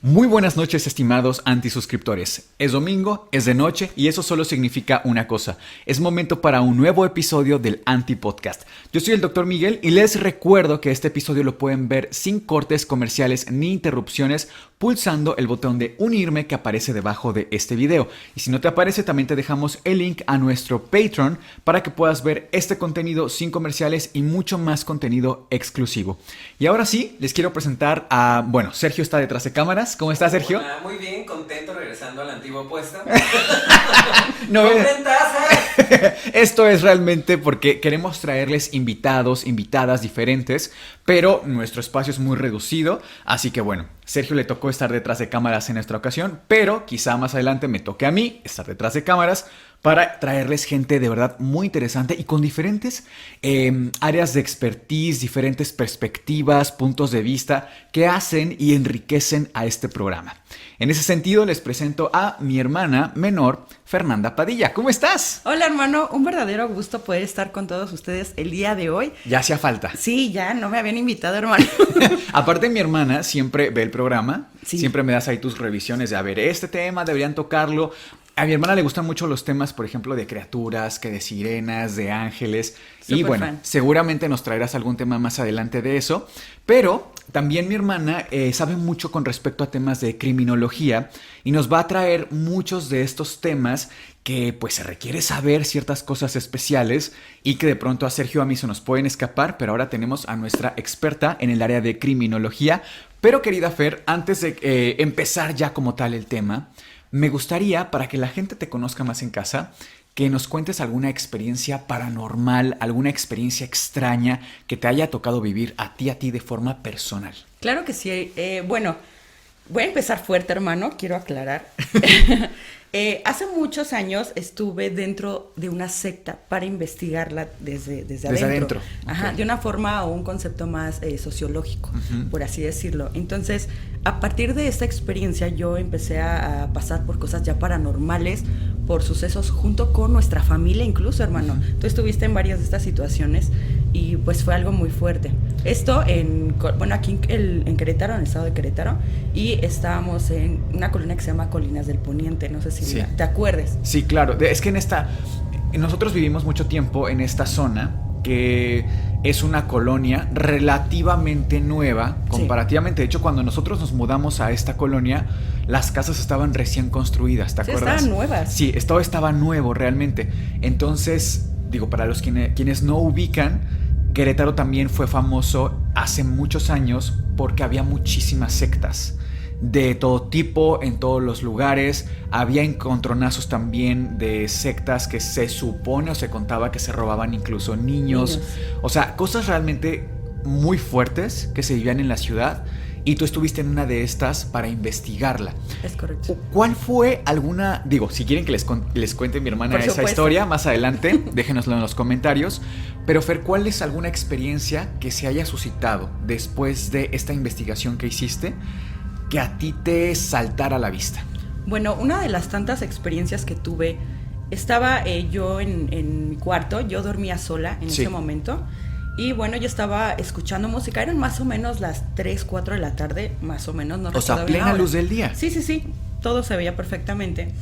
Muy buenas noches, estimados antisuscriptores. Es domingo, es de noche y eso solo significa una cosa. Es momento para un nuevo episodio del Anti-Podcast. Yo soy el Dr. Miguel y les recuerdo que este episodio lo pueden ver sin cortes comerciales ni interrupciones pulsando el botón de unirme que aparece debajo de este video. Y si no te aparece, también te dejamos el link a nuestro Patreon para que puedas ver este contenido sin comerciales y mucho más contenido exclusivo. Y ahora sí, les quiero presentar a... Bueno, Sergio está detrás de cámaras. ¿Cómo estás, Sergio? Hola, muy bien, contento regresando a la antigua puesta. No, ¡Contentazo! Esto es realmente porque queremos traerles invitados, invitadas diferentes, pero nuestro espacio es muy reducido, así que bueno, Sergio le tocó estar detrás de cámaras en esta ocasión, pero quizá más adelante me toque a mí estar detrás de cámaras para traerles gente de verdad muy interesante y con diferentes áreas de expertise, diferentes perspectivas, puntos de vista que hacen y enriquecen a este programa. En ese sentido, les presento a mi hermana menor, Fernanda Padilla. ¿Cómo estás? Hola, hermano. Un verdadero gusto poder estar con todos ustedes el día de hoy. Ya hacía falta. Sí, ya no me habían invitado, hermano. Aparte, mi hermana siempre ve el programa. Sí. Siempre me das ahí tus revisiones de, a ver, este tema deberían tocarlo. A mi hermana le gustan mucho los temas, por ejemplo, de criaturas, que de sirenas, de ángeles. Super y bueno, seguramente nos traerás algún tema más adelante de eso. Pero también mi hermana sabe mucho con respecto a temas de criminología y nos va a traer muchos de estos temas que pues se requiere saber ciertas cosas especiales y que de pronto a Sergio y a mí se nos pueden escapar, pero ahora tenemos a nuestra experta en el área de criminología. Pero querida Fer, antes de empezar ya como tal el tema, me gustaría, para que la gente te conozca más en casa, que nos cuentes alguna experiencia paranormal, alguna experiencia extraña que te haya tocado vivir a ti de forma personal. Claro que sí. Bueno, voy a empezar fuerte, hermano, quiero aclarar. Hace muchos años estuve dentro de una secta para investigarla desde adentro. Ajá, okay. De una forma o un concepto más sociológico, por así decirlo. Entonces, a partir de esta experiencia yo empecé a pasar por cosas ya paranormales, por sucesos junto con nuestra familia incluso, hermano. Tú estuviste en varias de estas situaciones y pues fue algo muy fuerte. Esto aquí en Querétaro, en el estado de Querétaro, y estábamos en una colina que se llama Colinas del Poniente, no sé si sí. ¿Te acuerdes? Sí, claro. Es que nosotros vivimos mucho tiempo en esta zona que es una colonia relativamente nueva, comparativamente. Sí. De hecho, cuando nosotros nos mudamos a esta colonia, las casas estaban recién construidas, ¿te acuerdas? Estaban nuevas. Sí, todo estaba nuevo realmente. Entonces, digo, para los quienes no ubican, Querétaro también fue famoso hace muchos años porque había muchísimas sectas de todo tipo, en todos los lugares. Había encontronazos también de sectas que se supone o se contaba que se robaban incluso niños. O sea, cosas realmente muy fuertes que se vivían en la ciudad. Y tú estuviste en una de estas para investigarla. Es correcto. ¿Cuál fue alguna... Digo, si quieren que les cuente mi hermana esa historia más adelante, déjenoslo en los comentarios. Pero Fer, ¿cuál es alguna experiencia que se haya suscitado después de esta investigación que hiciste que a ti te saltara a la vista? Bueno, una de las tantas experiencias que tuve, estaba yo en mi cuarto, yo dormía sola en ese momento. Y bueno, yo estaba escuchando música, eran más o menos las 3, 4 de la tarde, más o menos. No o sea, plena luz del día. Sí, todo se veía perfectamente.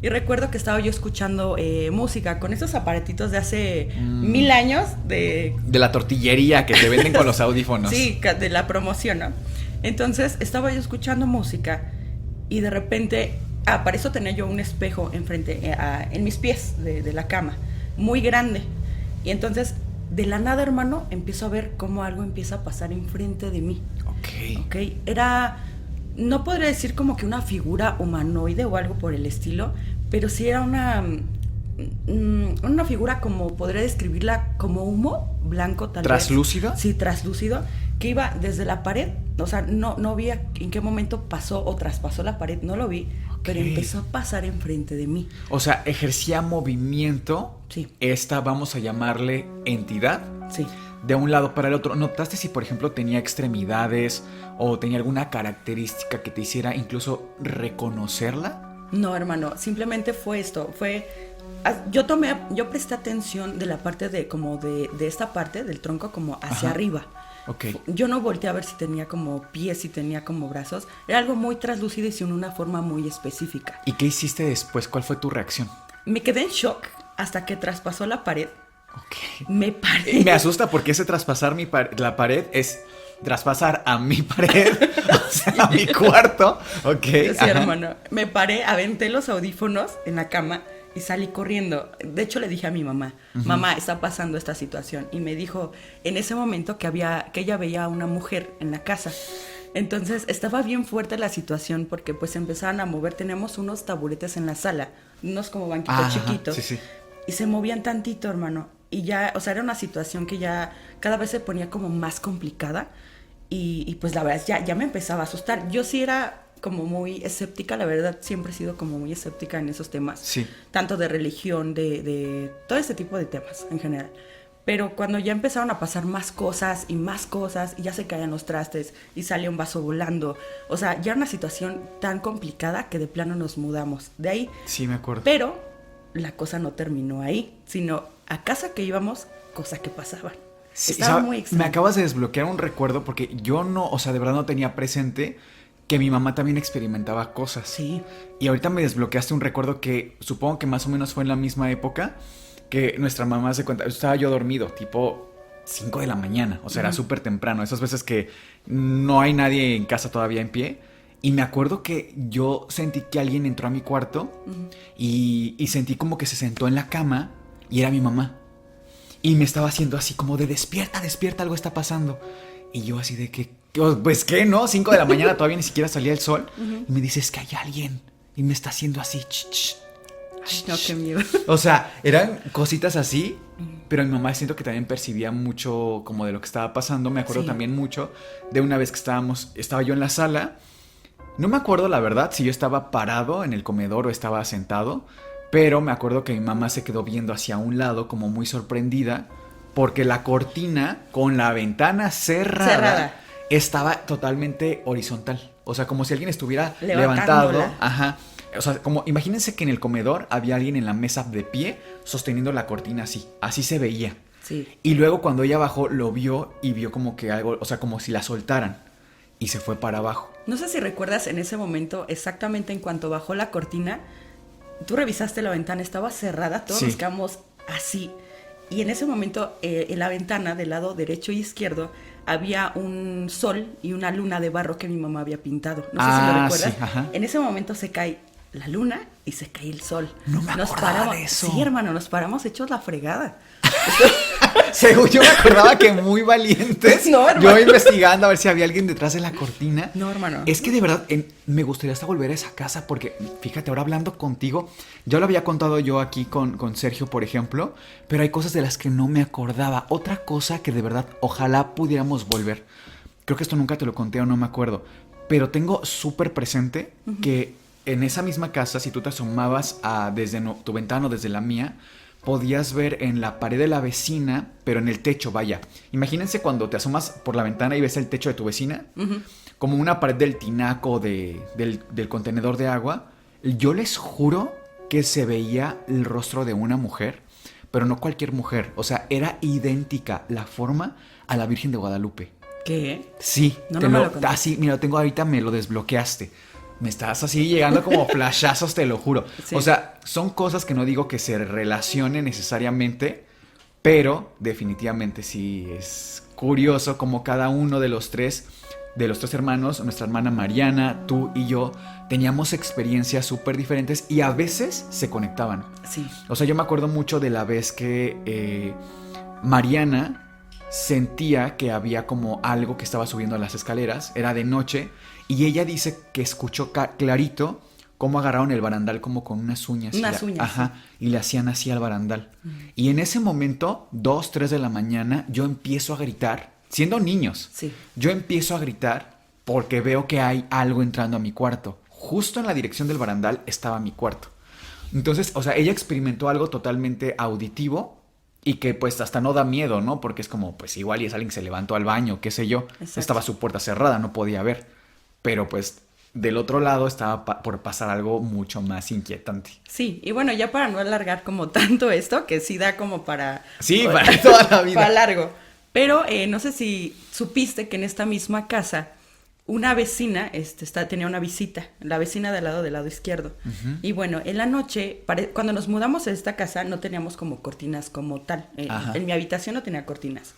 Y recuerdo que estaba yo escuchando música con esos aparatitos de hace 1000 años. De la tortillería que te venden con los audífonos. Sí, de la promoción, ¿no? Entonces estaba yo escuchando música y de repente, para eso tenía yo un espejo enfrente, en mis pies de la cama, muy grande. Y entonces... de la nada, hermano, empiezo a ver cómo algo empieza a pasar enfrente de mí. Ok. Era, no podría decir como que una figura humanoide o algo por el estilo, pero sí era una figura como, podría describirla como humo blanco tal vez. ¿Traslúcida? Sí, traslúcido, que iba desde la pared. O sea, no vi en qué momento pasó o traspasó la pared, no lo vi. Pero empezó a pasar enfrente de mí. O sea, ejercía movimiento. Sí. Esta, vamos a llamarle entidad. Sí. De un lado para el otro. ¿Notaste si, por ejemplo, tenía extremidades o tenía alguna característica que te hiciera incluso reconocerla? No, hermano. Simplemente fue esto. Yo presté atención de la parte de esta parte del tronco como hacia arriba. Ok. Yo no volteé a ver si tenía como pies, si tenía como brazos. Era algo muy traslúcido y sin una forma muy específica. ¿Y qué hiciste después? ¿Cuál fue tu reacción? Me quedé en shock hasta que traspasó la pared. Ok. Me paré. Me asusta porque ese traspasar la pared es traspasar a mi pared, o sea, a mi cuarto. Ok. Sí, Ajá. hermano. Me paré, aventé los audífonos en la cama y salí corriendo. De hecho, le dije a mi mamá, mamá, está pasando esta situación. Y me dijo en ese momento que ella veía a una mujer en la casa. Entonces, estaba bien fuerte la situación porque pues empezaron a mover. Teníamos unos taburetes en la sala, unos como banquitos Ajá, chiquitos. sí, sí. Y se movían tantito, hermano. Y ya, o sea, era una situación que ya cada vez se ponía como más complicada. Y pues la verdad, ya me empezaba a asustar. Yo sí era como muy escéptica, la verdad, siempre he sido como muy escéptica en esos temas. Sí. Tanto de religión, de todo este tipo de temas en general. Pero cuando ya empezaron a pasar más cosas, y ya se caían los trastes, y salía un vaso volando. O sea, ya era una situación tan complicada que de plano nos mudamos. De ahí. Sí, me acuerdo. Pero la cosa no terminó ahí, sino a casa que íbamos, cosas que pasaban. Sí, Estaba muy extraño. me acabas de desbloquear un recuerdo porque yo no, o sea, de verdad no tenía presente que mi mamá también experimentaba cosas. Sí. Y ahorita me desbloqueaste un recuerdo que supongo que más o menos fue en la misma época que nuestra mamá se cuenta. Estaba yo dormido, tipo 5 de la mañana, o sea, era súper temprano. Esas veces que no hay nadie en casa todavía en pie. Y me acuerdo que yo sentí que alguien entró a mi cuarto y sentí como que se sentó en la cama y era mi mamá. Y me estaba haciendo así como de despierta, despierta, algo está pasando. Y yo así de que, pues qué, ¿no? 5 de la mañana todavía ni siquiera salía el sol. Y me dice, es que hay alguien. Y me está haciendo así. Ay, no, qué miedo. O sea, eran cositas así, pero mi mamá siento que también percibía mucho como de lo que estaba pasando. Me acuerdo Sí. también mucho de una vez que estaba yo en la sala. No me acuerdo la verdad si yo estaba parado en el comedor o estaba sentado, pero me acuerdo que mi mamá se quedó viendo hacia un lado como muy sorprendida porque la cortina con la ventana cerrada. Estaba totalmente horizontal. O sea, como si alguien estuviera levantado. Levantándola. Ajá. O sea, como imagínense que en el comedor había alguien en la mesa de pie sosteniendo la cortina así. Así se veía. Sí. Y luego cuando ella bajó lo vio y vio como que algo, o sea, como si la soltaran. Y se fue para abajo. No sé si recuerdas en ese momento, exactamente en cuanto bajó la cortina, tú revisaste la ventana, estaba cerrada, todos Sí. nos quedamos así. Y en ese momento, en la ventana del lado derecho y izquierdo, había un sol y una luna de barro que mi mamá había pintado. No sé si lo recuerdas. Sí, ajá. En ese momento se cae la luna y se cae el sol. No me acordaba de eso. Sí, hermano, nos paramos hechos la fregada. Según yo me acordaba que muy valientes. No, hermano. Yo investigando a ver si había alguien detrás de la cortina. No, hermano. Es que de verdad me gustaría hasta volver a esa casa porque, fíjate, ahora hablando contigo, ya lo había contado yo aquí con Sergio, por ejemplo, pero hay cosas de las que no me acordaba. Otra cosa que de verdad ojalá pudiéramos volver. Creo que esto nunca te lo conté o no me acuerdo, pero tengo súper presente que en esa misma casa, si tú te asomabas desde tu ventana o desde la mía, podías ver en la pared de la vecina, pero en el techo, vaya. Imagínense cuando te asomas por la ventana y ves el techo de tu vecina, como una pared del tinaco del contenedor de agua. Yo les juro que se veía el rostro de una mujer, pero no cualquier mujer. O sea, era idéntica la forma a la Virgen de Guadalupe. ¿Qué? Sí, No me lo contaste. así, mira, lo tengo ahorita, me lo desbloqueaste. Me estás así llegando como flashazos, te lo juro. Sí. O sea, son cosas que no digo que se relacionen necesariamente, pero definitivamente sí es curioso como cada uno de los tres hermanos, nuestra hermana Mariana, tú y yo, teníamos experiencias súper diferentes y a veces se conectaban. Sí. O sea, yo me acuerdo mucho de la vez que Mariana sentía que había como algo que estaba subiendo a las escaleras, era de noche, y ella dice que escuchó clarito cómo agarraron el barandal como con unas uñas. Unas uñas, Ajá, y le hacían así al barandal. Y en ese momento, 2, 3 de la mañana, yo empiezo a gritar, siendo niños, Sí. yo empiezo a gritar porque veo que hay algo entrando a mi cuarto. Justo en la dirección del barandal estaba mi cuarto. Entonces, o sea, ella experimentó algo totalmente auditivo y que pues hasta no da miedo, ¿no? Porque es como, pues igual y es alguien que se levantó al baño, qué sé yo. Exacto. Estaba su puerta cerrada, no podía ver. Pero pues del otro lado estaba por pasar algo mucho más inquietante. Sí, y bueno, ya para no alargar como tanto esto, que sí da como para... Sí, para toda la vida. Para largo. Pero no sé si supiste que en esta misma casa una vecina tenía una visita, la vecina del lado izquierdo. Uh-huh. Y bueno, en la noche, cuando nos mudamos a esta casa, no teníamos como cortinas como tal. En mi habitación no tenía cortinas.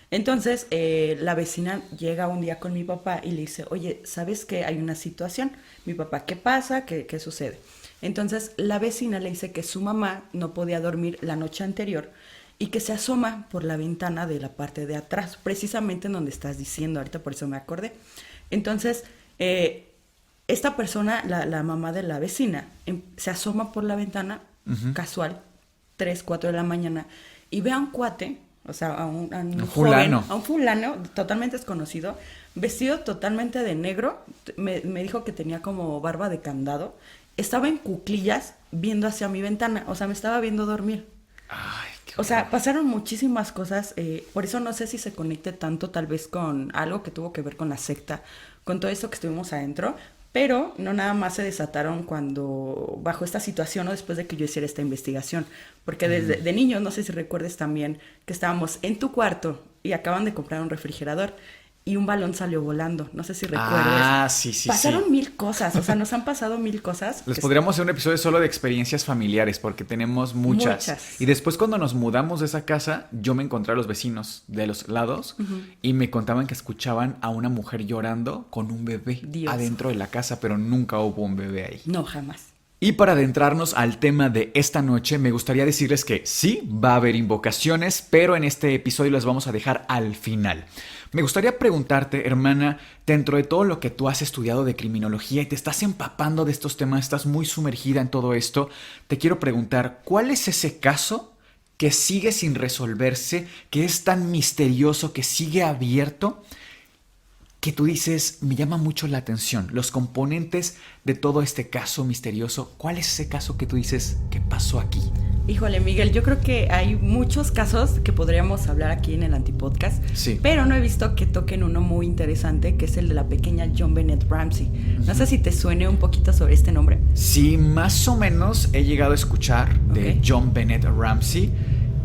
Entonces, la vecina llega un día con mi papá y le dice, oye, ¿sabes qué? Hay una situación. Mi papá, ¿qué pasa? ¿Qué sucede? Entonces, la vecina le dice que su mamá no podía dormir la noche anterior y que se asoma por la ventana de la parte de atrás, precisamente en donde estás diciendo, ahorita por eso me acordé. Entonces, esta persona, la mamá de la vecina, se asoma por la ventana, uh-huh, casual, 3, 4 de la mañana, y ve a un cuate, o sea, a un joven, a un fulano totalmente desconocido, vestido totalmente de negro, me dijo que tenía como barba de candado, estaba en cuclillas viendo hacia mi ventana, o sea, me estaba viendo dormir. Ay, o sea, pasaron muchísimas cosas, por eso no sé si se conecte tanto tal vez con algo que tuvo que ver con la secta, con todo esto que estuvimos adentro, pero no nada más se desataron bajo esta situación o después de que yo hiciera esta investigación, porque desde de niños, no sé si recuerdes también que estábamos en tu cuarto y acaban de comprar un refrigerador y un balón salió volando, no sé si recuerdes. Ah, sí. Pasaron 1000 cosas, o sea, nos han pasado 1000 cosas. Les podríamos hacer un episodio solo de experiencias familiares, porque tenemos muchas. Y después cuando nos mudamos de esa casa, yo me encontré a los vecinos de los lados, uh-huh, y me contaban que escuchaban a una mujer llorando con un bebé adentro de la casa, pero nunca hubo un bebé ahí. No, jamás. Y para adentrarnos al tema de esta noche, me gustaría decirles que sí, va a haber invocaciones, pero en este episodio las vamos a dejar al final. Me gustaría preguntarte, hermana, dentro de todo lo que tú has estudiado de criminología y te estás empapando de estos temas, estás muy sumergida en todo esto, te quiero preguntar, ¿cuál es ese caso que sigue sin resolverse, que es tan misterioso, que sigue abierto, que tú dices, me llama mucho la atención, los componentes de todo este caso misterioso? ¿Cuál es ese caso que tú dices, qué pasó aquí? Híjole, Miguel, yo creo que hay muchos casos que podríamos hablar aquí en el Antipodcast, sí, pero no he visto que toquen uno muy interesante, que es el de la pequeña JonBenét Ramsey. Uh-huh. No sé si te suene un poquito sobre este nombre. Sí, más o menos he llegado a escuchar de JonBenét Ramsey.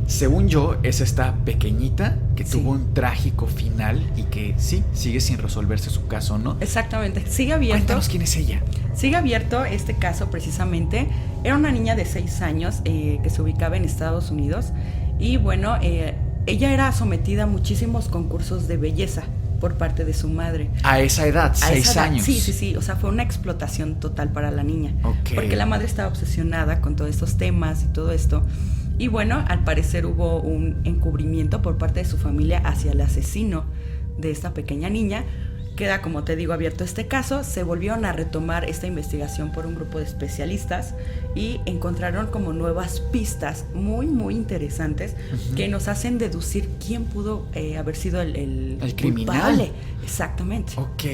Según yo, es esta pequeñita que tuvo un trágico final y que sí, sigue sin resolverse su caso, ¿no? Exactamente, sigue abierto. Cuéntanos quién es ella. Sigue abierto este caso precisamente. Era una niña de 6 años que se ubicaba en Estados Unidos y bueno, ella era sometida a muchísimos concursos de belleza por parte de su madre. A esa edad, 6 años. Sí, o sea, fue una explotación total para la niña. Okay. Porque la madre estaba obsesionada con todos estos temas y todo esto. Y bueno, al parecer hubo un encubrimiento por parte de su familia hacia el asesino de esta pequeña niña. Queda, como te digo, abierto este caso. Se volvieron a retomar esta investigación por un grupo de especialistas y encontraron como nuevas pistas muy, muy interesantes, uh-huh, que nos hacen deducir quién pudo haber sido el criminal. Culpable. Exactamente. Ok.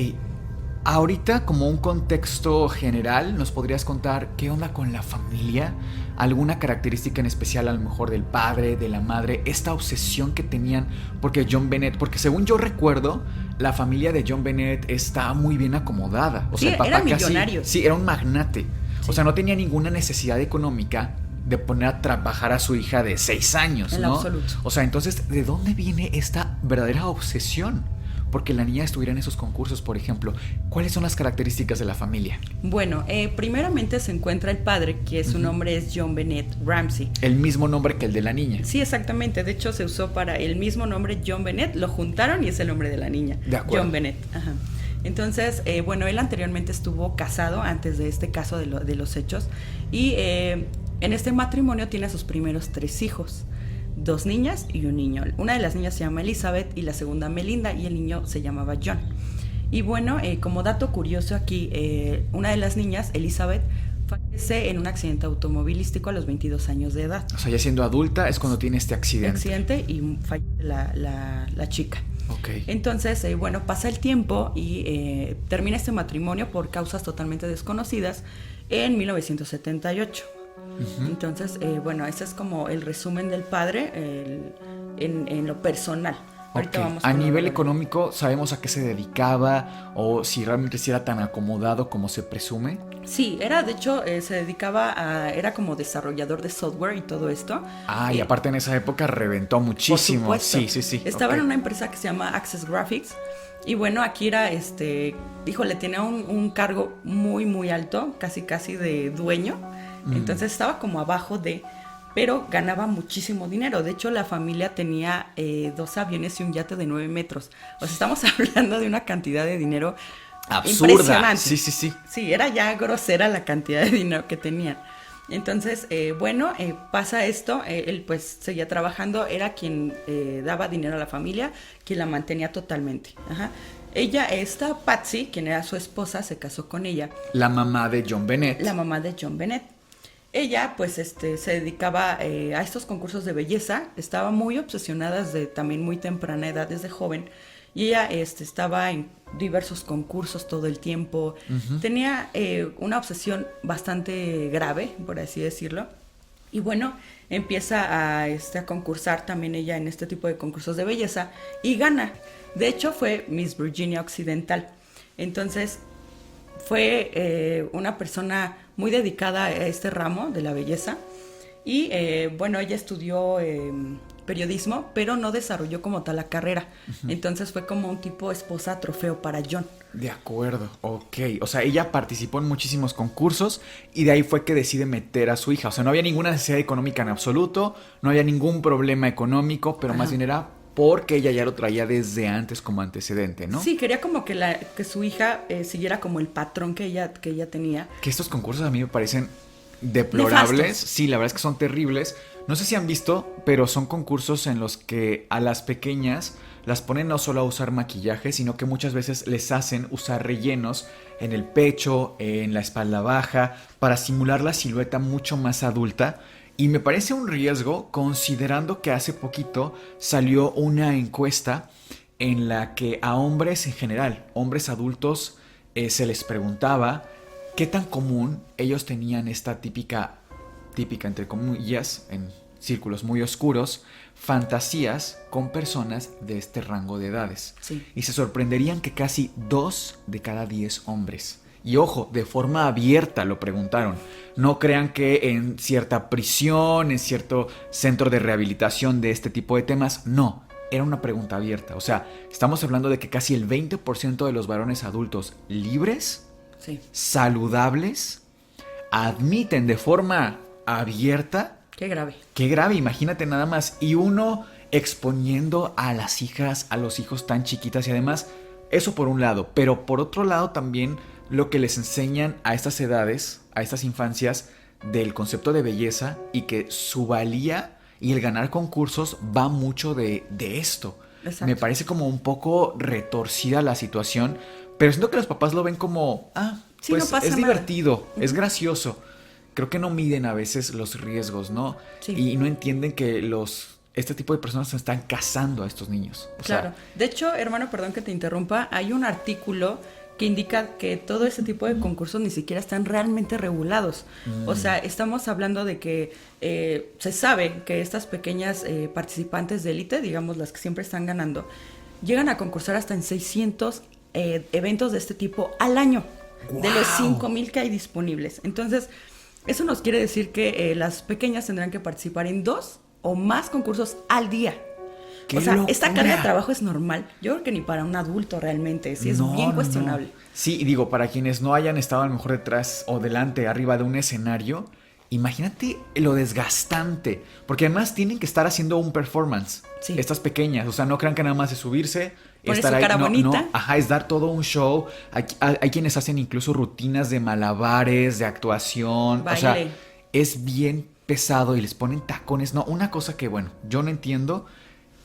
Ahorita, como un contexto general, ¿nos podrías contar qué onda con la familia? ¿Alguna característica en especial a lo mejor del padre, de la madre? Esta obsesión que tenían porque JonBenét, porque según yo recuerdo, la familia de JonBenét está muy bien acomodada. O sea, el papá era millonario. Sí, era un magnate. Sí. O sea, no tenía ninguna necesidad económica de poner a trabajar a su hija de 6 años, ¿no? En absoluto. O sea, entonces, ¿de dónde viene esta verdadera obsesión? Porque la niña estuviera en esos concursos, por ejemplo. ¿Cuáles son las características de la familia? Bueno, primeramente se encuentra el padre, que su nombre es JonBenét Ramsey. El mismo nombre que el de la niña. Sí, exactamente. De hecho, se usó para el mismo nombre JonBenét, lo juntaron y es el nombre de la niña. De acuerdo. JonBenét, ajá. Entonces, bueno, él anteriormente estuvo casado antes de este caso de los hechos y en este matrimonio tiene a sus primeros 3 hijos. 2 niñas y un niño. Una de las niñas se llama Elizabeth y la segunda Melinda y el niño se llamaba John. Y bueno, como dato curioso aquí, una de las niñas, Elizabeth, fallece en un accidente automovilístico a los 22 años de edad. O sea, ya siendo adulta es cuando tiene este accidente. Y fallece la chica. Okay. Entonces, bueno, pasa el tiempo y termina este matrimonio por causas totalmente desconocidas en 1978. Uh-huh. Entonces, bueno, ese es como el resumen del padre en lo personal. Ahorita Ok. vamos A con lo nivel de- económico, ¿sabemos a qué se dedicaba o si realmente sí era tan acomodado como se presume? Sí, de hecho, se dedicaba era como desarrollador de software y todo esto. Y Eh, aparte en esa época reventó Por muchísimo. supuesto. Sí, sí, sí. Estaba Ok. en una empresa que se llama Access Graphics. Y bueno, aquí era, híjole, tenía un cargo muy, muy alto, casi, casi de dueño. Entonces estaba como abajo pero ganaba muchísimo dinero. De hecho, la familia tenía 2 aviones y un yate de 9 metros. O sea, estamos hablando de una cantidad de dinero Absurda. impresionante. Sí, sí, sí. Sí, era ya grosera la cantidad de dinero que tenían. Entonces, pasa esto, él pues seguía trabajando, era quien daba dinero a la familia, quien la mantenía totalmente. Ajá. Esta Patsy, quien era su esposa, se casó con ella, La mamá de John Bennett. la mamá de John Bennett. Ella pues se dedicaba a estos concursos de belleza, estaba muy obsesionada desde también muy temprana edad, desde joven, y ella estaba en diversos concursos todo el tiempo. Tenía una obsesión bastante grave, por así decirlo. Y bueno, empieza a concursar también ella en este tipo de concursos de belleza y gana. De hecho, fue Miss Virginia Occidental. Entonces, fue una persona muy dedicada a este ramo de la belleza. Y bueno, ella estudió periodismo, pero no desarrolló como tal la carrera. Entonces fue como un tipo esposa trofeo para John. De acuerdo, ok. O sea, ella participó en muchísimos concursos y de ahí fue que decide meter a su hija. O sea, no había ninguna necesidad económica en absoluto, no había ningún problema económico, pero más bien era porque ella ya lo traía desde antes como antecedente, ¿no? Sí, quería como que su hija siguiera como el patrón que ella tenía. Que estos concursos a mí me parecen deplorables. Nefastos. Sí, la verdad es que son terribles. No sé si han visto, pero son concursos en los que a las pequeñas las ponen no solo a usar maquillaje, sino que muchas veces les hacen usar rellenos en el pecho, en la espalda baja, para simular la silueta mucho más adulta. Y me parece un riesgo considerando que hace poquito salió una encuesta en la que a hombres en general, hombres adultos, se les preguntaba qué tan común ellos tenían esta típica entre comillas, en círculos muy oscuros, fantasías con personas de este rango de edades. Sí. Y se sorprenderían que casi 2 de cada 10 hombres. Y ojo, de forma abierta lo preguntaron. No crean que en cierta prisión, en cierto centro de rehabilitación de este tipo de temas, no. Era una pregunta abierta. O sea, estamos hablando de que casi el 20% de los varones adultos libres, Sí. saludables, admiten de forma abierta. Qué grave. Qué grave, imagínate nada más. Y uno exponiendo a las hijas, a los hijos tan chiquitas y además, eso por un lado. Pero por otro lado también lo que les enseñan a estas edades, a estas infancias, del concepto de belleza y que su valía y el ganar concursos va mucho de esto. Exacto. Me parece como un poco retorcida la situación, pero siento que los papás lo ven como, Sí, pues no pasa es nada. divertido, es gracioso. Creo que no miden a veces los riesgos, ¿no? Sí. Y no entienden que este tipo de personas se están cazando a estos niños. O Claro. sea, De hecho, hermano, perdón que te interrumpa, hay un artículo que indica que todo ese tipo de concursos ni siquiera están realmente regulados. O sea, estamos hablando de que se sabe que estas pequeñas participantes de élite, digamos las que siempre están ganando, llegan a concursar hasta en 600 eventos de este tipo al año, de los 5,000 que hay disponibles. Entonces, eso nos quiere decir que las pequeñas tendrán que participar en 2 o más concursos al día. ¡qué O sea, locura! esta carga de trabajo es normal. Yo creo que ni para un adulto realmente, sí es bien cuestionable. No. Sí, y digo, para quienes no hayan estado a lo mejor detrás o delante, arriba de un escenario, imagínate lo desgastante, porque además tienen que estar haciendo un performance. Sí. Estas pequeñas, o sea, no crean que nada más es subirse, Poner estar su ahí, cara bonita. ajá, es dar todo un show. Hay quienes hacen incluso rutinas de malabares, de actuación, o sea, Baile. es bien pesado y les ponen tacones, no, una cosa que bueno, yo no entiendo.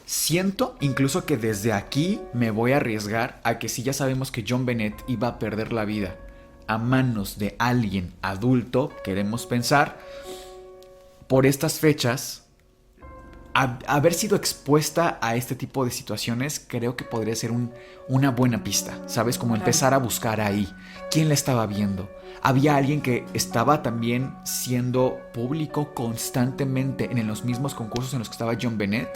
Siento incluso que desde aquí me voy a arriesgar a que si ya sabemos que John Bennett iba a perder la vida a manos de alguien adulto, queremos pensar, por estas fechas, haber sido expuesta a este tipo de situaciones creo que podría ser una buena pista, ¿sabes? Como Claro. empezar a buscar ahí. ¿Quién la estaba viendo? Había alguien que estaba también siendo público constantemente en los mismos concursos en los que estaba John Bennett,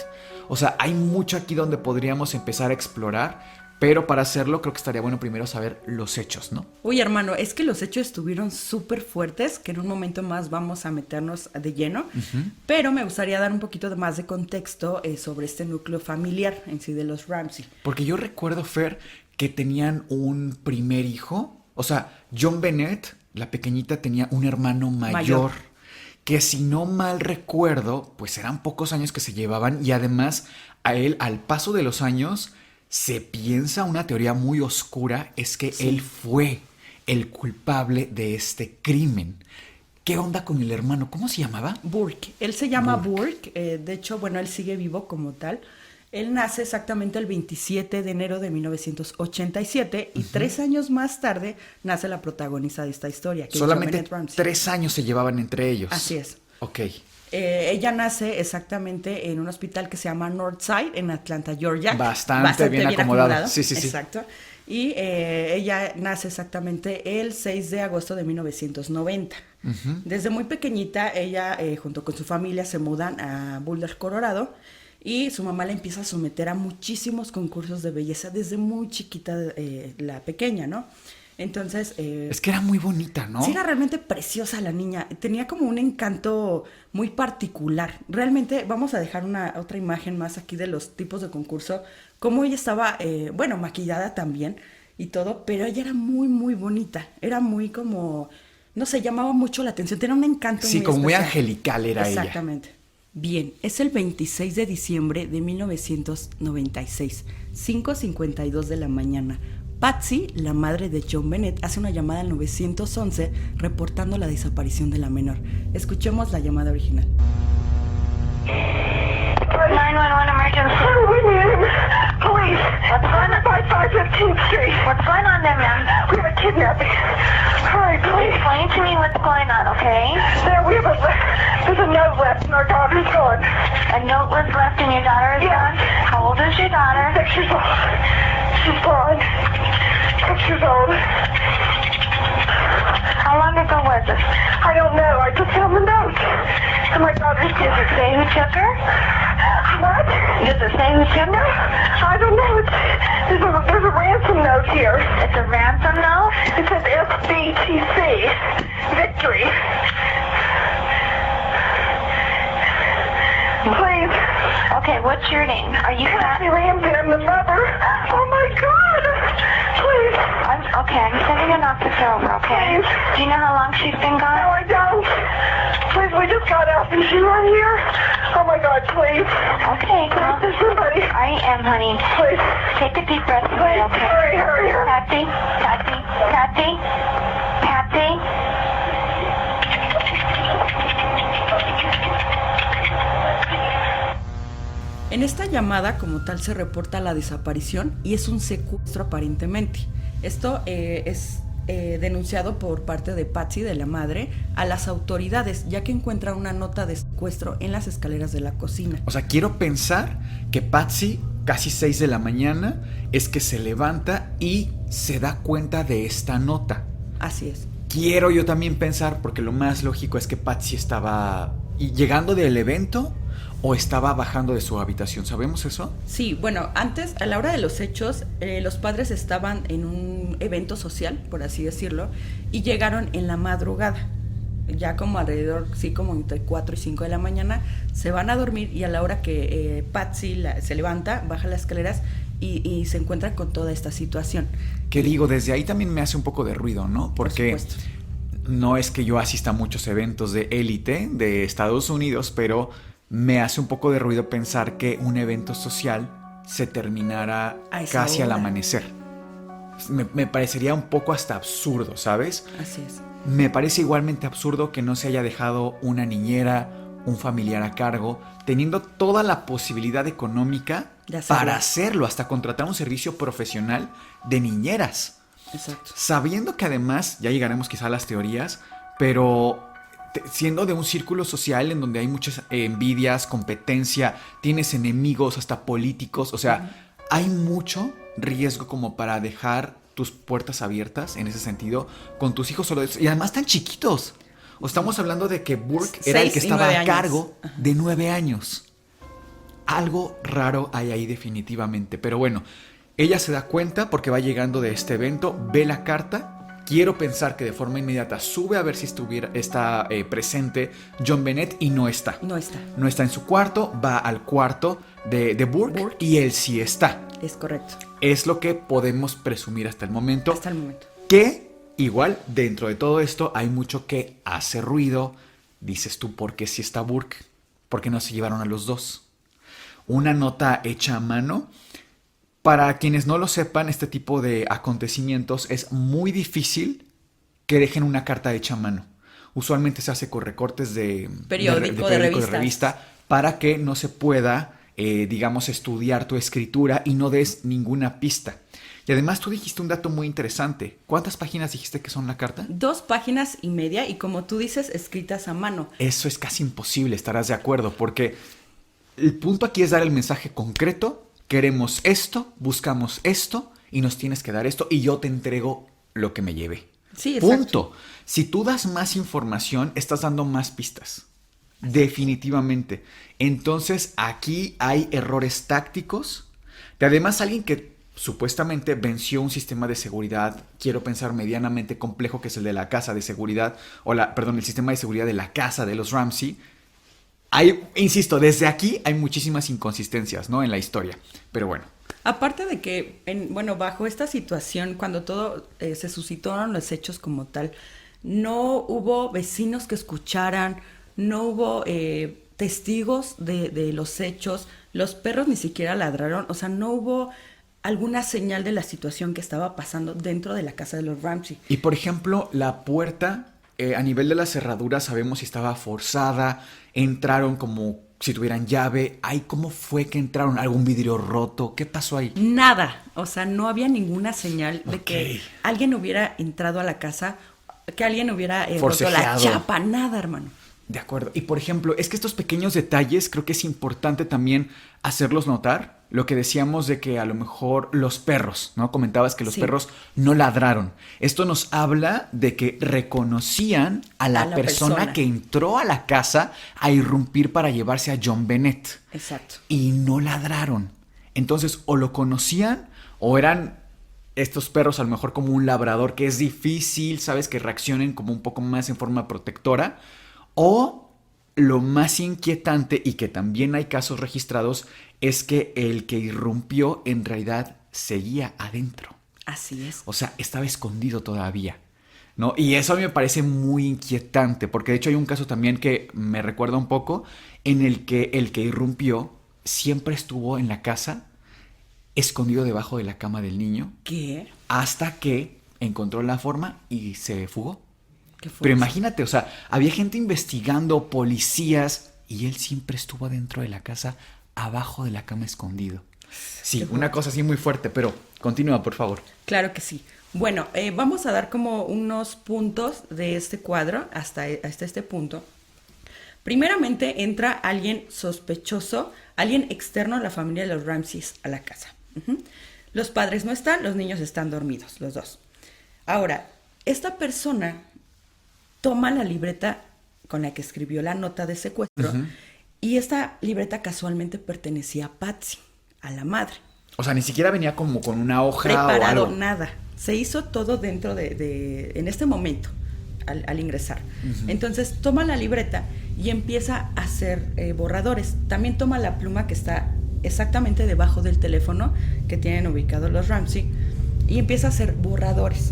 O sea, hay mucho aquí donde podríamos empezar a explorar. Pero para hacerlo creo que estaría bueno primero saber los hechos, ¿no? Uy, hermano, es que los hechos estuvieron súper fuertes, que en un momento más vamos a meternos de lleno, pero me gustaría dar un poquito más de contexto sobre este núcleo familiar en sí de los Ramsey. Porque yo recuerdo, Fer, que tenían un primer hijo. O sea, John Bennett, la pequeñita, tenía un hermano mayor. Que si no mal recuerdo, pues eran pocos años que se llevaban y además a él, al paso de los años, se piensa una teoría muy oscura, es que él fue el culpable de este crimen. ¿Qué onda con el hermano? ¿Cómo se llamaba? Burke. Él se llama Burke. De hecho, bueno, él sigue vivo como tal. Él nace exactamente el 27 de enero de 1987 y 3 años más tarde nace la protagonista de esta historia. Que Solamente es 3 años se llevaban entre ellos. Así es. Ok. Ella nace exactamente en un hospital que se llama Northside, en Atlanta, Georgia. Bastante bien acomodado. Sí. Exacto. Y ella nace exactamente el 6 de agosto de 1990. Desde muy pequeñita, ella junto con su familia se mudan a Boulder, Colorado. Y su mamá la empieza a someter a muchísimos concursos de belleza desde muy chiquita, la pequeña, ¿no? Entonces... es que era muy bonita, ¿no? Sí, era realmente preciosa la niña. Tenía como un encanto muy particular. Realmente, vamos a dejar otra imagen más aquí de los tipos de concurso. Cómo ella estaba, maquillada también y todo, pero ella era muy, muy bonita. Era muy como, no sé, llamaba mucho la atención. Tenía un encanto muy como muy especial. angelical era ella. Exactamente. Bien, es el 26 de diciembre de 1996, 5:52 de la mañana. Patsy, la madre de John Bennett, hace una llamada al 911 reportando la desaparición de la menor. Escuchemos la llamada original. 911 emergency. Police. What's going on? 5515th Street. What's going on there, ma'am? We have a kidnapping. Hurry, please. Explain to me what's going on, okay? There's a note left and our daughter's gone. A note was left and your daughter is gone? How old is your daughter? 6 years old. She's gone. 6 years old. How long ago was this? I don't know. I just found the note. And my daughter's Does it say who took her? What? Does it say who took her? I don't know. There's a ransom note here. It's a ransom note? It says SBTC. Victory. Please. Okay, what's your name? Are you Kathy Ramsey, I'm the mother. Oh my God. Please. I'm sending an officer over, okay? Please. Do you know how long she's been No, gone? I don't. Please, we just got out. Is she right here? Oh my God, please. Okay, girl. There's somebody. I am, honey. Please. Take a deep breath, Please, okay? hurry. Patsy. En esta llamada como tal se reporta la desaparición y es un secuestro aparentemente. Esto es denunciado por parte de Patsy, de la madre, a las autoridades, ya que encuentra una nota de secuestro en las escaleras de la cocina. O sea, quiero pensar que Patsy, casi 6 de la mañana, es que se levanta y se da cuenta de esta nota. Así es. Quiero yo también pensar, porque lo más lógico es que Patsy estaba llegando del evento o estaba bajando de su habitación. ¿Sabemos eso? Sí, bueno, antes, a la hora de los hechos, los padres estaban en un evento social, por así decirlo, y llegaron en la madrugada. Ya como alrededor, sí, como entre 4 y 5 de la mañana, se van a dormir y a la hora que Patsy se levanta, baja las escaleras y se encuentra con toda esta situación. Que digo, desde ahí también me hace un poco de ruido, ¿no? Porque por supuesto, no es que yo asista a muchos eventos de élite de Estados Unidos, pero me hace un poco de ruido pensar que un evento social se terminara casi al amanecer. Me parecería un poco hasta absurdo, ¿sabes? así es. Me parece igualmente absurdo que no se haya dejado una niñera, un familiar a cargo, teniendo toda la posibilidad económica para hacerlo, hasta contratar un servicio profesional de niñeras. Exacto. Sabiendo que además, ya llegaremos quizá a las teorías, pero siendo de un círculo social en donde hay muchas envidias, competencia, tienes enemigos, hasta políticos, o sea, hay mucho riesgo como para dejar tus puertas abiertas en ese sentido con tus hijos solo, y además tan chiquitos. O estamos hablando de que Burke era el que estaba a cargo de 9 años. Algo raro hay ahí definitivamente. Pero bueno, ella se da cuenta porque va llegando de este evento, ve la carta. Quiero pensar que de forma inmediata sube a ver si está presente John Bennett y no está. No está. No está en su cuarto, va al cuarto de Burke y él sí está. Es correcto. Es lo que podemos presumir hasta el momento. Hasta el momento. Que igual dentro de todo esto hay mucho que hace ruido. Dices tú, ¿por qué sí está Burke? ¿Por qué no se llevaron a los dos? Una nota hecha a mano. Para quienes no lo sepan, este tipo de acontecimientos es muy difícil que dejen una carta hecha a mano. Usualmente se hace con recortes de periódico, de revista para que no se pueda, digamos, estudiar tu escritura y no des ninguna pista. Y además tú dijiste un dato muy interesante. ¿Cuántas páginas dijiste que son la carta? 2 páginas y media y como tú dices, escritas a mano. Eso es casi imposible, estarás de acuerdo, porque el punto aquí es dar el mensaje concreto. Queremos esto, buscamos esto y nos tienes que dar esto y yo te entrego lo que me llevé. Sí, exacto. Punto. Si tú das más información, estás dando más pistas. Definitivamente. Entonces aquí hay errores tácticos. De además alguien que supuestamente venció un sistema de seguridad, quiero pensar medianamente complejo, que es el de la casa de seguridad, el sistema de seguridad de la casa de los Ramsey. Insisto, desde aquí hay muchísimas inconsistencias, ¿no? En la historia. Pero bueno. Aparte de que, bajo esta situación, cuando todo se suscitaron los hechos como tal, no hubo vecinos que escucharan, no hubo testigos de los hechos, los perros ni siquiera ladraron, o sea, no hubo alguna señal de la situación que estaba pasando dentro de la casa de los Ramsey. Y por ejemplo, la puerta, a nivel de la cerradura, sabemos si estaba forzada, entraron como si tuvieran llave. ¿Cómo fue que entraron? ¿Algún vidrio roto? ¿Qué pasó ahí? Nada, o sea, no había ninguna señal de que alguien hubiera entrado a la casa, que alguien hubiera roto la chapa, nada, hermano. De acuerdo. Y por ejemplo, es que estos pequeños detalles creo que es importante también hacerlos notar. Lo que decíamos de que a lo mejor los perros, ¿no? Comentabas que los perros no ladraron. Esto nos habla de que reconocían a la persona que entró a la casa a irrumpir para llevarse a John Bennett. Exacto. Y no ladraron. Entonces, o lo conocían o eran estos perros a lo mejor como un labrador, que es difícil, ¿sabes? Que reaccionen como un poco más en forma protectora. O lo más inquietante, y que también hay casos registrados, es que el que irrumpió en realidad seguía adentro. Así es. O sea, estaba escondido todavía, ¿no? Y eso a mí me parece muy inquietante, porque de hecho hay un caso también que me recuerda un poco, en el que irrumpió siempre estuvo en la casa, escondido debajo de la cama del niño. ¿Qué? Hasta que encontró la forma y se fugó. Pero imagínate, o sea, había gente investigando, policías, y él siempre estuvo dentro de la casa, abajo de la cama escondido. Sí, una cosa así muy fuerte, pero continúa, por favor. Claro que sí. Bueno, vamos a dar como unos puntos de este cuadro hasta este punto. Primeramente entra alguien sospechoso, alguien externo a la familia de los Ramseys a la casa. Los padres no están, los niños están dormidos, los dos. Ahora, esta persona toma la libreta con la que escribió la nota de secuestro y esta libreta casualmente pertenecía a Patsy, a la madre. O sea, ni siquiera venía como con una hoja preparado, o algo. Nada. Se hizo todo dentro en este momento, al ingresar. Entonces toma la libreta y empieza a hacer borradores. También toma la pluma que está exactamente debajo del teléfono que tienen ubicado los Ramsey y empieza a hacer borradores.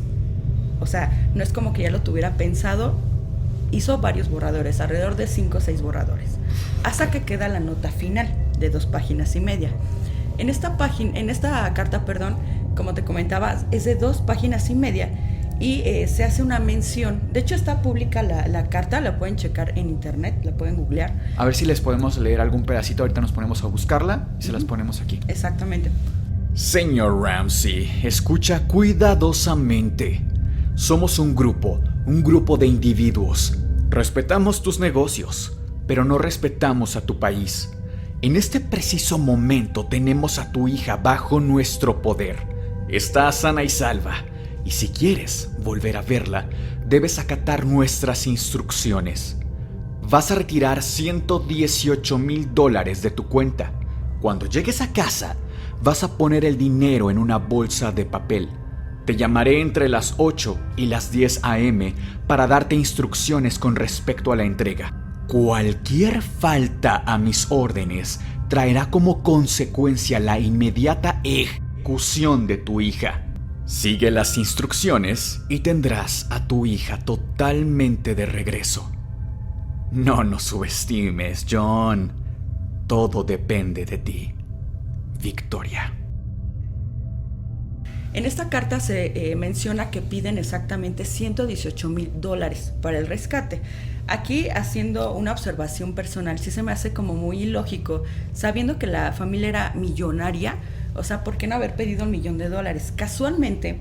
O sea, no es como que ya lo tuviera pensado, hizo varios borradores, alrededor de 5 o 6 borradores, hasta que queda la nota final de 2 páginas y media. En esta carta, como te comentaba, es de 2 páginas y media y se hace una mención. De hecho, está pública la carta, la pueden checar en internet, la pueden googlear. A ver si les podemos leer algún pedacito, ahorita nos ponemos a buscarla y se las ponemos aquí. Exactamente. Señor Ramsey, escucha cuidadosamente. Somos un grupo de individuos. Respetamos tus negocios, pero no respetamos a tu país. En este preciso momento tenemos a tu hija bajo nuestro poder. Está sana y salva, y si quieres volver a verla, debes acatar nuestras instrucciones. Vas a retirar $118,000 de tu cuenta. Cuando llegues a casa, vas a poner el dinero en una bolsa de papel. Te llamaré entre las 8 y las 10 a.m. para darte instrucciones con respecto a la entrega. Cualquier falta a mis órdenes traerá como consecuencia la inmediata ejecución de tu hija. Sigue las instrucciones y tendrás a tu hija totalmente de regreso. No nos subestimes, John. Todo depende de ti. Victoria. En esta carta se menciona que piden exactamente $118,000 para el rescate. Aquí, haciendo una observación personal, sí se me hace como muy ilógico, sabiendo que la familia era millonaria. O sea, ¿por qué no haber pedido $1,000,000? Casualmente,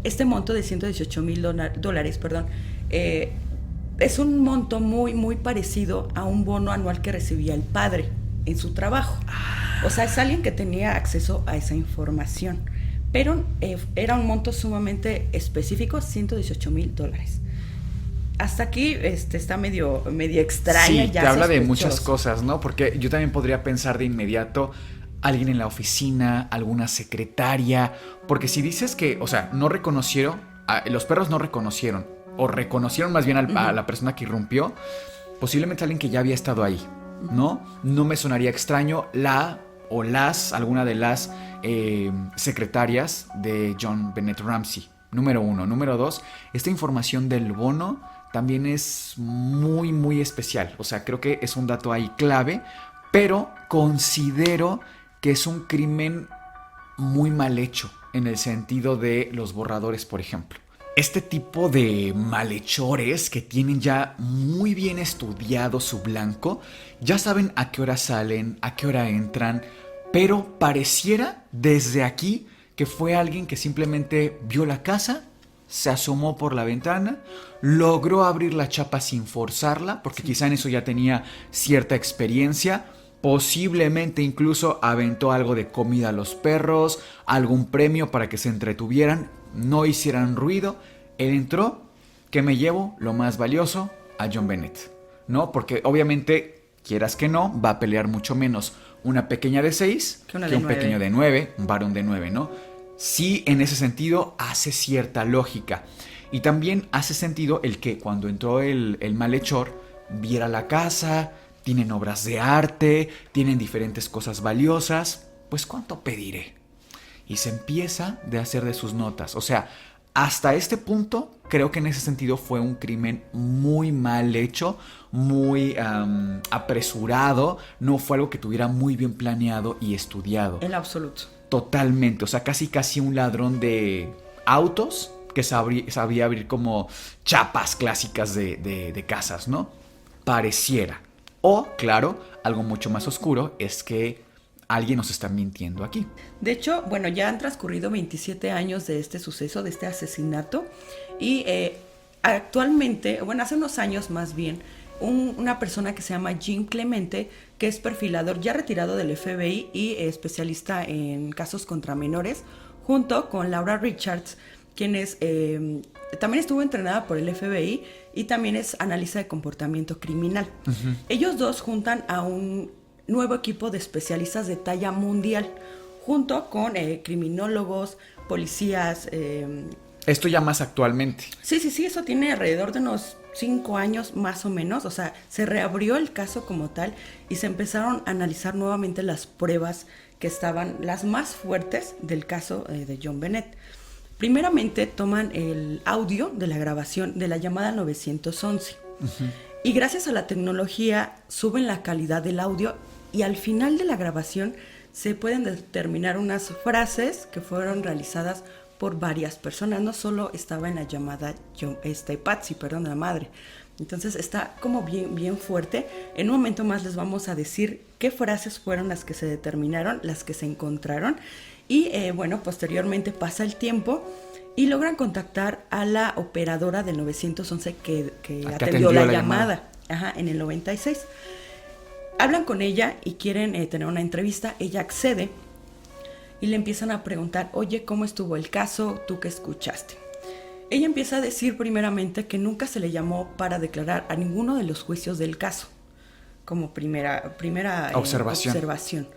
este monto de $118,000, es un monto muy, muy parecido a un bono anual que recibía el padre en su trabajo. O sea, es alguien que tenía acceso a esa información. Pero era un monto sumamente específico, $118,000. Hasta aquí está medio extraña. Sí, ya te habla de sospechoso. muchas cosas, ¿no? Porque yo también podría pensar de inmediato alguien en la oficina, alguna secretaria, porque si dices que, o sea, no reconocieron, los perros no reconocieron, o reconocieron más bien a la persona que irrumpió, posiblemente alguien que ya había estado ahí, ¿no? No me sonaría extraño alguna de las secretarias de John Bennett Ramsey, número 1. Número 2, esta información del bono también es muy, muy especial. O sea, creo que es un dato ahí clave, pero considero que es un crimen muy mal hecho en el sentido de los borradores, por ejemplo. Este tipo de malhechores que tienen ya muy bien estudiado su blanco, ya saben a qué hora salen, a qué hora entran, pero pareciera desde aquí que fue alguien que simplemente vio la casa, se asomó por la ventana, logró abrir la chapa sin forzarla, porque quizá en eso ya tenía cierta experiencia. Posiblemente incluso aventó algo de comida a los perros, algún premio para que se entretuvieran, no hicieran ruido. Él entró, ¿qué me llevo? Lo más valioso, a John Bennett, ¿no? Porque obviamente, quieras que no, va a pelear mucho menos una pequeña de 6 que un pequeño de 9, un varón de 9, ¿no? Sí, en ese sentido hace cierta lógica. Y también hace sentido el que cuando entró el malhechor viera la casa, tienen obras de arte, tienen diferentes cosas valiosas, pues ¿cuánto pediré? Y se empieza de hacer de sus notas. O sea, hasta este punto creo que en ese sentido fue un crimen muy mal hecho, muy apresurado, no fue algo que tuviera muy bien planeado y estudiado. En absoluto. Totalmente, o sea, casi un ladrón de autos que sabía abrir como chapas clásicas de casas, ¿no? Pareciera. O, claro, algo mucho más oscuro es que alguien nos está mintiendo aquí. De hecho, bueno, ya han transcurrido 27 años de este suceso, de este asesinato, y actualmente, bueno, hace unos años más bien, una persona que se llama Jim Clemente, que es perfilador ya retirado del FBI y especialista en casos contra menores, junto con Laura Richards, quien es, también estuvo entrenada por el FBI y también es analista de comportamiento criminal. Uh-huh. Ellos dos juntan a un nuevo equipo de especialistas de talla mundial, junto con criminólogos, policías. Esto ya más actualmente. Sí, eso tiene alrededor de unos 5 años más o menos. O sea, se reabrió el caso como tal y se empezaron a analizar nuevamente las pruebas que estaban las más fuertes del caso de John Bennett. Primeramente toman el audio de la grabación de la llamada 911. Uh-huh. Y gracias a la tecnología suben la calidad del audio y al final de la grabación se pueden determinar unas frases que fueron realizadas por varias personas. No solo estaba en la llamada Patsy, la madre. Entonces está como bien fuerte. En un momento más les vamos a decir qué frases fueron las que se determinaron, las que se encontraron. Y posteriormente pasa el tiempo y logran contactar a la operadora del 911 que atendió la llamada. Ajá, en el 96. Hablan con ella y quieren tener una entrevista. Ella accede y le empiezan a preguntar, oye, ¿cómo estuvo el caso? ¿Tú qué escuchaste? Ella empieza a decir primeramente que nunca se le llamó para declarar a ninguno de los juicios del caso, como primera observación.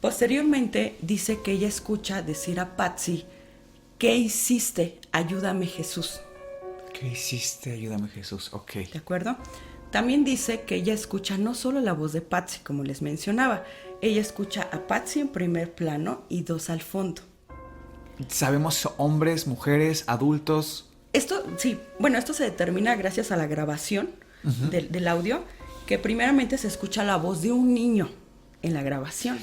Posteriormente dice que ella escucha decir a Patsy, ¿qué hiciste? Ayúdame, Jesús. ¿Qué hiciste? Ayúdame, Jesús. Ok. ¿De acuerdo? También dice que ella escucha no solo la voz de Patsy, como les mencionaba, ella escucha a Patsy en primer plano y 2 al fondo. ¿Sabemos hombres, mujeres, adultos? Esto, sí, bueno, esto se determina gracias a la grabación del audio, que primeramente se escucha la voz de un niño en la grabación,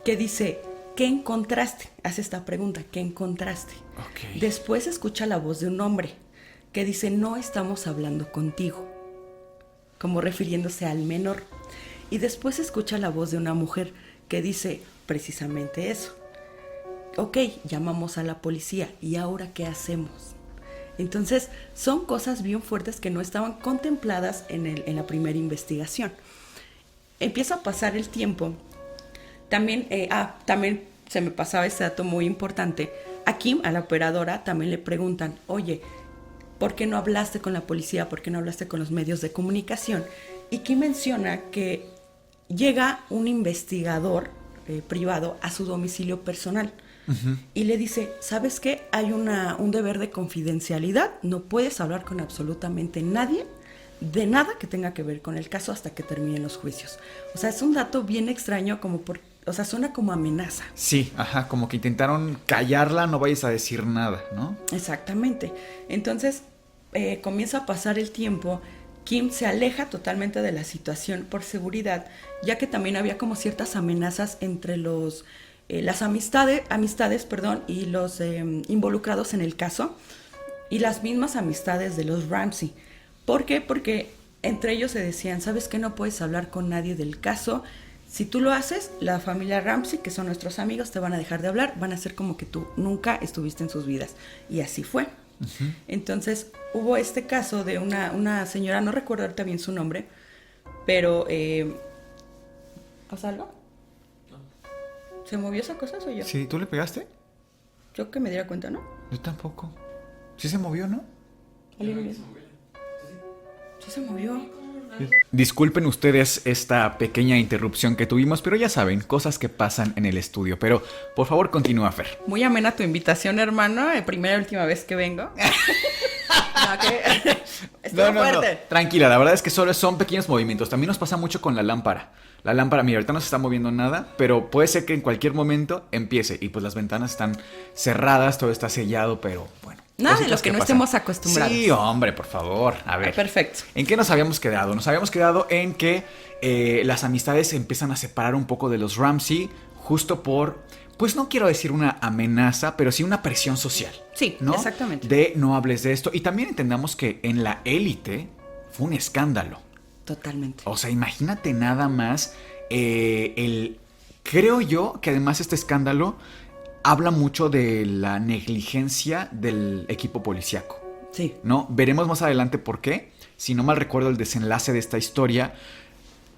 que dice, ¿qué encontraste? Hace esta pregunta, ¿qué encontraste? Ok. Después se escucha la voz de un hombre, que dice, no estamos hablando contigo, como refiriéndose al menor. Y después se escucha la voz de una mujer, que dice precisamente eso. Ok, llamamos a la policía, ¿y ahora qué hacemos? Entonces, son cosas bien fuertes que no estaban contempladas en la primera investigación. Empieza a pasar el tiempo. También se me pasaba este dato muy importante. A Kim, a la operadora, también le preguntan, oye, ¿por qué no hablaste con la policía? ¿Por qué no hablaste con los medios de comunicación? Y Kim menciona que llega un investigador privado a su domicilio personal. Y le dice, ¿sabes qué? Hay un deber de confidencialidad, no puedes hablar con absolutamente nadie de nada que tenga que ver con el caso hasta que terminen los juicios. O sea, es un dato bien extraño, suena como amenaza. Sí, ajá, como que intentaron callarla, no vayas a decir nada, ¿no? Exactamente. Entonces, comienza a pasar el tiempo, Kim se aleja totalmente de la situación por seguridad, ya que también había como ciertas amenazas entre las amistades, y los involucrados en el caso, y las mismas amistades de los Ramsey. ¿Por qué? Porque entre ellos se decían, ¿sabes qué? No puedes hablar con nadie del caso. Si tú lo haces, la familia Ramsey, que son nuestros amigos, te van a dejar de hablar, van a hacer como que tú nunca estuviste en sus vidas. Y así fue. Entonces, hubo este caso de una señora, no recuerdo ahorita bien su nombre, pero... ¿Pasa algo? ¿Se movió esa cosa o soy yo? Sí, ¿tú le pegaste? Yo que me diera cuenta, ¿no? Yo tampoco. Sí se movió, ¿no? Sí se movió. Disculpen ustedes esta pequeña interrupción que tuvimos, pero ya saben, cosas que pasan en el estudio. Pero, por favor, continúa, Fer. Muy amena tu invitación, hermano. Primera y última vez que vengo. No. Tranquila, la verdad es que solo son pequeños movimientos. También nos pasa mucho con la lámpara. La lámpara, mira, ahorita no se está moviendo nada, pero puede ser que en cualquier momento empiece. Y pues las ventanas están cerradas, todo está sellado, pero bueno. Nada de lo que no estemos acostumbrados. Sí, hombre, por favor. A ver. Perfecto. ¿En qué nos habíamos quedado? Nos habíamos quedado en que las amistades se empiezan a separar un poco de los Ramsey, justo por, pues no quiero decir una amenaza, pero sí una presión social. Sí, ¿no? Exactamente. De no hables de esto. Y también entendamos que en la élite fue un escándalo. Totalmente. O sea, imagínate nada más creo yo que además este escándalo habla mucho de la negligencia del equipo policíaco. Sí. ¿No? Veremos más adelante por qué. Si no mal recuerdo el desenlace de esta historia,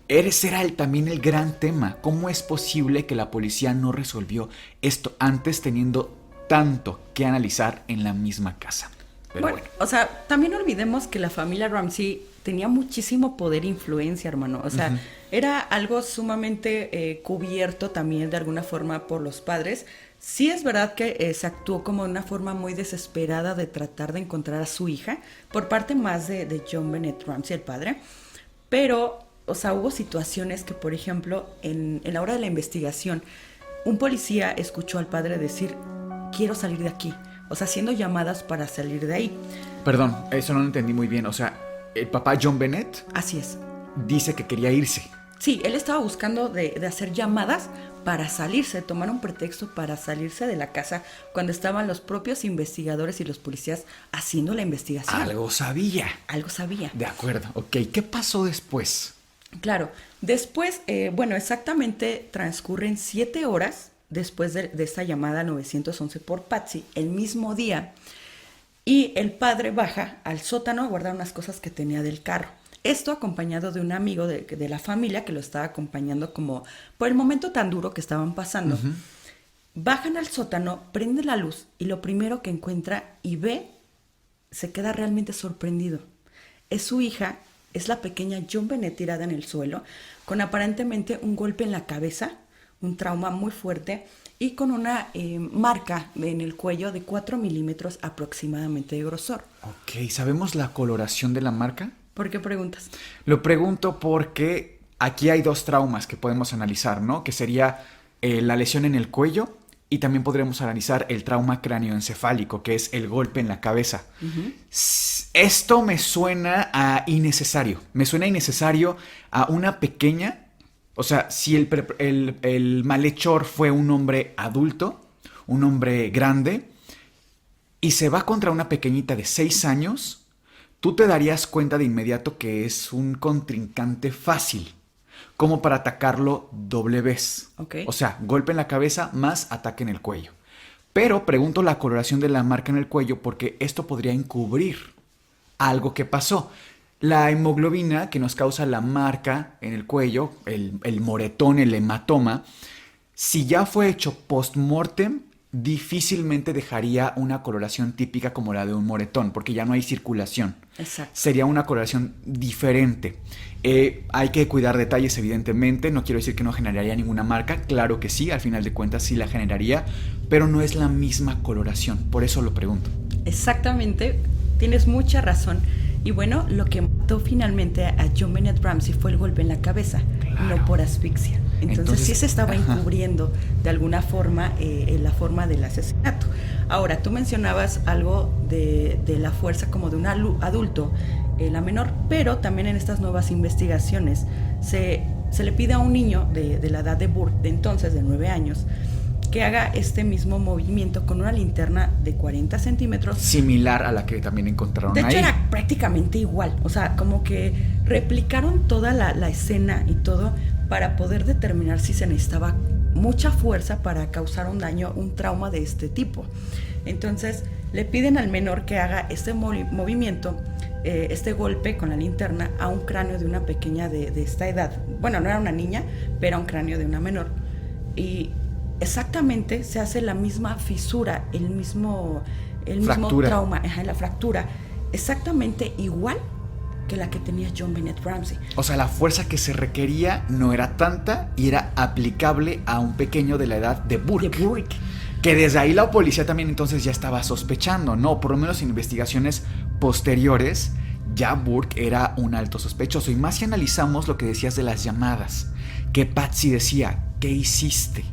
ese era también el gran tema. ¿Cómo es posible que la policía no resolvió esto antes teniendo tanto que analizar en la misma casa? Pero bueno. O sea, también no olvidemos que la familia Ramsey tenía muchísimo poder e influencia, hermano. O sea, era algo sumamente cubierto también de alguna forma por los padres. Sí es verdad que se actuó como una forma muy desesperada de tratar de encontrar a su hija, por parte más de John Bennett Ramsey, el padre. Pero, o sea, hubo situaciones que, por ejemplo, en la hora de la investigación, un policía escuchó al padre decir, quiero salir de aquí. O sea, haciendo llamadas para salir de ahí. Perdón, eso no lo entendí muy bien. O sea, el papá John Bennett Así es. dice que quería irse. Sí, él estaba buscando de hacer llamadas para salirse, tomar un pretexto para salirse de la casa cuando estaban los propios investigadores y los policías haciendo la investigación. Algo sabía. Algo sabía. De acuerdo, ok. ¿Qué pasó después? Claro, después, exactamente transcurren 7 horas después de esta llamada 911 por Patsy, el mismo día, y el padre baja al sótano a guardar unas cosas que tenía del carro. Esto acompañado de un amigo de la familia que lo estaba acompañando como por el momento tan duro que estaban pasando. Bajan al sótano, prende la luz y lo primero que encuentra y ve, se queda realmente sorprendido. Es su hija, es la pequeña John Bennett tirada en el suelo, con aparentemente un golpe en la cabeza, un trauma muy fuerte y con una marca en el cuello de 4 milímetros aproximadamente de grosor. Ok, ¿sabemos la coloración de la marca? ¿Por qué preguntas? Lo pregunto porque aquí hay 2 traumas que podemos analizar, ¿no? Que sería la lesión en el cuello y también podremos analizar el trauma cráneoencefálico, que es el golpe en la cabeza. Uh-huh. Esto me suena a innecesario. Me suena innecesario a una pequeña... O sea, si el malhechor fue un hombre adulto, un hombre grande, y se va contra una pequeñita de 6 años, tú te darías cuenta de inmediato que es un contrincante fácil, como para atacarlo doble vez. Okay. O sea, golpe en la cabeza más ataque en el cuello. Pero pregunto la coloración de la marca en el cuello porque esto podría encubrir algo que pasó. La hemoglobina que nos causa la marca en el cuello, el moretón, el hematoma, si ya fue hecho post-mortem, difícilmente dejaría una coloración típica como la de un moretón, porque ya no hay circulación. Exacto. Sería una coloración diferente. Hay que cuidar detalles, evidentemente. No quiero decir que no generaría ninguna marca. Claro que sí, al final de cuentas sí la generaría, pero no es la misma coloración. Por eso lo pregunto. Exactamente, tienes mucha razón. Y bueno, lo que mató finalmente a John Bennett Ramsey fue el golpe en la cabeza, claro, no por asfixia. Entonces sí se estaba encubriendo de alguna forma la forma del asesinato. Ahora, tú mencionabas algo de la fuerza como de un adulto, la menor, pero también en estas nuevas investigaciones se le pide a un niño de la edad de Burke, de entonces, de 9 años, que haga este mismo movimiento con una linterna de 40 centímetros. Similar a la que también encontraron ahí. De hecho, era prácticamente igual. O sea, como que replicaron toda la escena y todo para poder determinar si se necesitaba mucha fuerza para causar un daño, un trauma de este tipo. Entonces, le piden al menor que haga este movimiento, este golpe con la linterna a un cráneo de una pequeña de esta edad. Bueno, no era una niña, pero un cráneo de una menor. Y exactamente se hace la misma fisura, el mismo trauma, la fractura, exactamente igual que la que tenía John Bennett Ramsey. O sea, la fuerza que se requería no era tanta y era aplicable a un pequeño de la edad de Burke. De Burke. Que desde ahí la policía también entonces ya estaba sospechando, ¿no? Por lo menos en investigaciones posteriores, ya Burke era un alto sospechoso. Y más si analizamos lo que decías de las llamadas, que Patsy decía, ¿qué hiciste?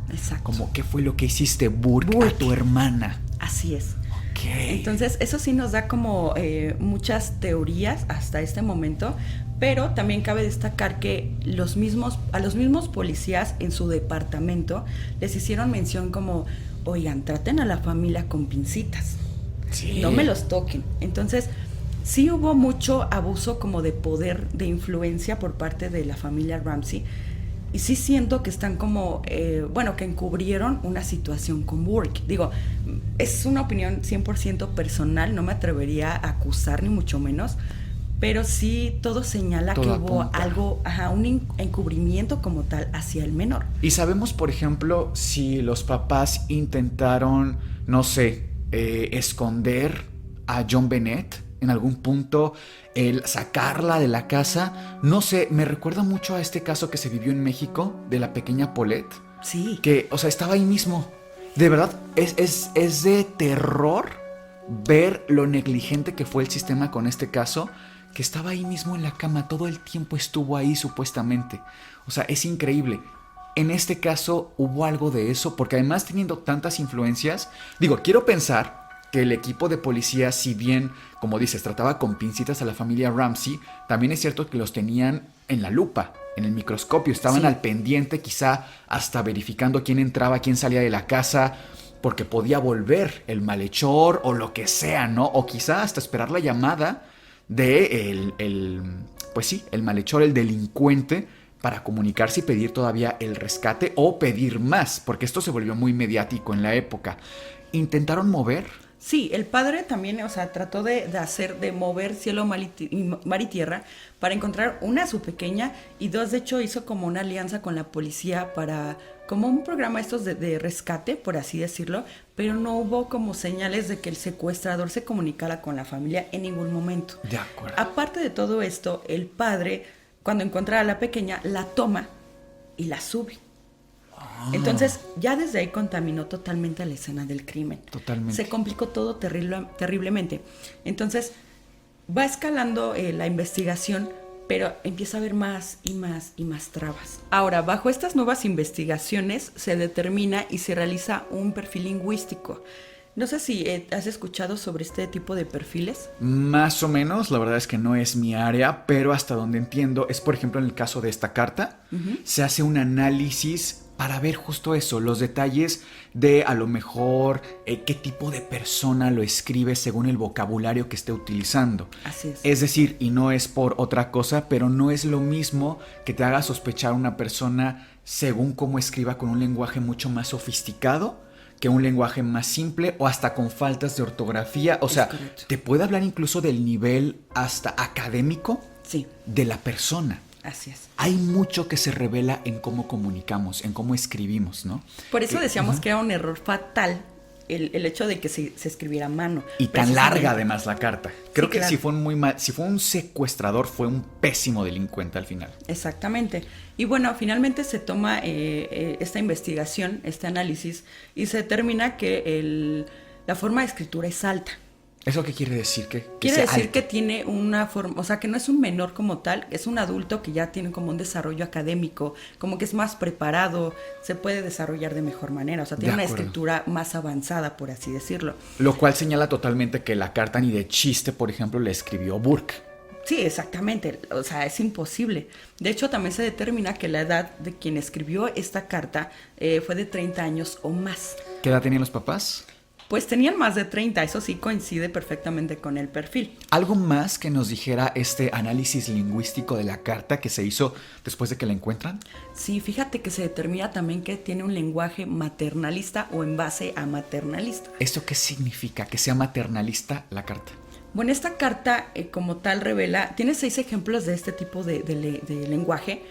Exacto. Como, ¿qué fue lo que hiciste, Burke, a tu hermana? Así es. Okay. Entonces, eso sí nos da como muchas teorías hasta este momento, pero también cabe destacar que a los mismos policías en su departamento les hicieron mención como, oigan, traten a la familia con pincitas. Sí. No me los toquen. Entonces, sí hubo mucho abuso como de poder, de influencia por parte de la familia Ramsey. Y sí siento que están como, que encubrieron una situación con Burke. Digo, es una opinión 100% personal, no me atrevería a acusar ni mucho menos, pero sí todo señala que hubo algo, un encubrimiento como tal hacia el menor. Y sabemos, por ejemplo, si los papás intentaron, no sé, esconder a John Bennett en algún punto, el sacarla de la casa, no sé, me recuerda mucho a este caso que se vivió en México de la pequeña Paulette. Sí. Que, o sea, estaba ahí mismo. De verdad, es de terror ver lo negligente que fue el sistema con este caso, que estaba ahí mismo en la cama, todo el tiempo estuvo ahí supuestamente. O sea, es increíble. En este caso hubo algo de eso, porque además teniendo tantas influencias, digo, quiero pensar que el equipo de policía, si bien, como dices, trataba con pincitas a la familia Ramsey, también es cierto que los tenían en la lupa, en el microscopio, estaban al pendiente, quizá hasta verificando quién entraba, quién salía de la casa, porque podía volver el malhechor o lo que sea, ¿no? O quizá hasta esperar la llamada de el malhechor, el delincuente, para comunicarse y pedir todavía el rescate o pedir más, porque esto se volvió muy mediático en la época. ¿Intentaron mover? Sí, el padre también, o sea, trató de mover cielo, mar y tierra para encontrar una a su pequeña y dos, de hecho, hizo como una alianza con la policía para, como un programa estos de rescate, por así decirlo, pero no hubo como señales de que el secuestrador se comunicara con la familia en ningún momento. De acuerdo. Aparte de todo esto, el padre, cuando encontrara a la pequeña, la toma y la sube. Entonces, ya desde ahí contaminó totalmente la escena del crimen. Totalmente. Se complicó todo terriblemente. Entonces, va escalando la investigación, pero empieza a haber más y más y más trabas. Ahora, bajo estas nuevas investigaciones se determina y se realiza un perfil lingüístico. No sé si has escuchado sobre este tipo de perfiles. Más o menos, la verdad es que no es mi área, pero hasta donde entiendo es, por ejemplo, en el caso de esta carta, se hace un análisis para ver justo eso, los detalles de a lo mejor qué tipo de persona lo escribe según el vocabulario que esté utilizando. Así es. Es decir, y no es por otra cosa, pero no es lo mismo que te haga sospechar una persona según cómo escriba con un lenguaje mucho más sofisticado que un lenguaje más simple o hasta con faltas de ortografía. O sea, correcto. te puede hablar incluso del nivel hasta académico Sí, de la persona. así es. Hay mucho que se revela en cómo comunicamos, en cómo escribimos, ¿no? Por eso decíamos que era un error fatal el hecho de que se escribiera a mano. Y tan larga además la carta. Creo que claro. si fue un secuestrador, fue un pésimo delincuente al final. Exactamente. Y bueno, finalmente se toma esta investigación, este análisis, y se determina que la forma de escritura es alta. ¿Eso qué quiere decir? Que Quiere sea decir alto. que tiene una forma, o sea, que no es un menor como tal, es un adulto que ya tiene como un desarrollo académico, como que es más preparado, se puede desarrollar de mejor manera, o sea, tiene De una acuerdo. escritura más avanzada, por así decirlo. Lo cual señala totalmente que la carta ni de chiste, por ejemplo, la escribió Burke. Sí, exactamente, o sea, es imposible. De hecho, también se determina que la edad de quien escribió esta carta fue de 30 años o más. ¿Qué edad tenían los papás? Pues tenían más de 30, eso sí coincide perfectamente con el perfil. ¿Algo más que nos dijera este análisis lingüístico de la carta que se hizo después de que la encuentran? Sí, fíjate que se determina también que tiene un lenguaje maternalista o en base a maternalista. ¿Esto qué significa? Que sea maternalista la carta. Bueno, esta carta como tal revela, tiene 6 ejemplos de este tipo de lenguaje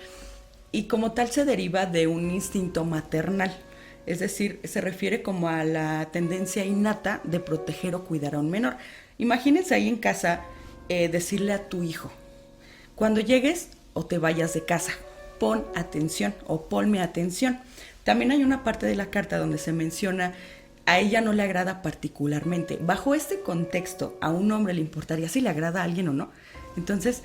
y como tal se deriva de un instinto maternal. Es decir, se refiere como a la tendencia innata de proteger o cuidar a un menor. Imagínense ahí en casa decirle a tu hijo, cuando llegues o te vayas de casa, pon atención o ponme atención. También hay una parte de la carta donde se menciona, a ella no le agrada particularmente. Bajo este contexto, a un hombre le importaría si le agrada a alguien o no. Entonces,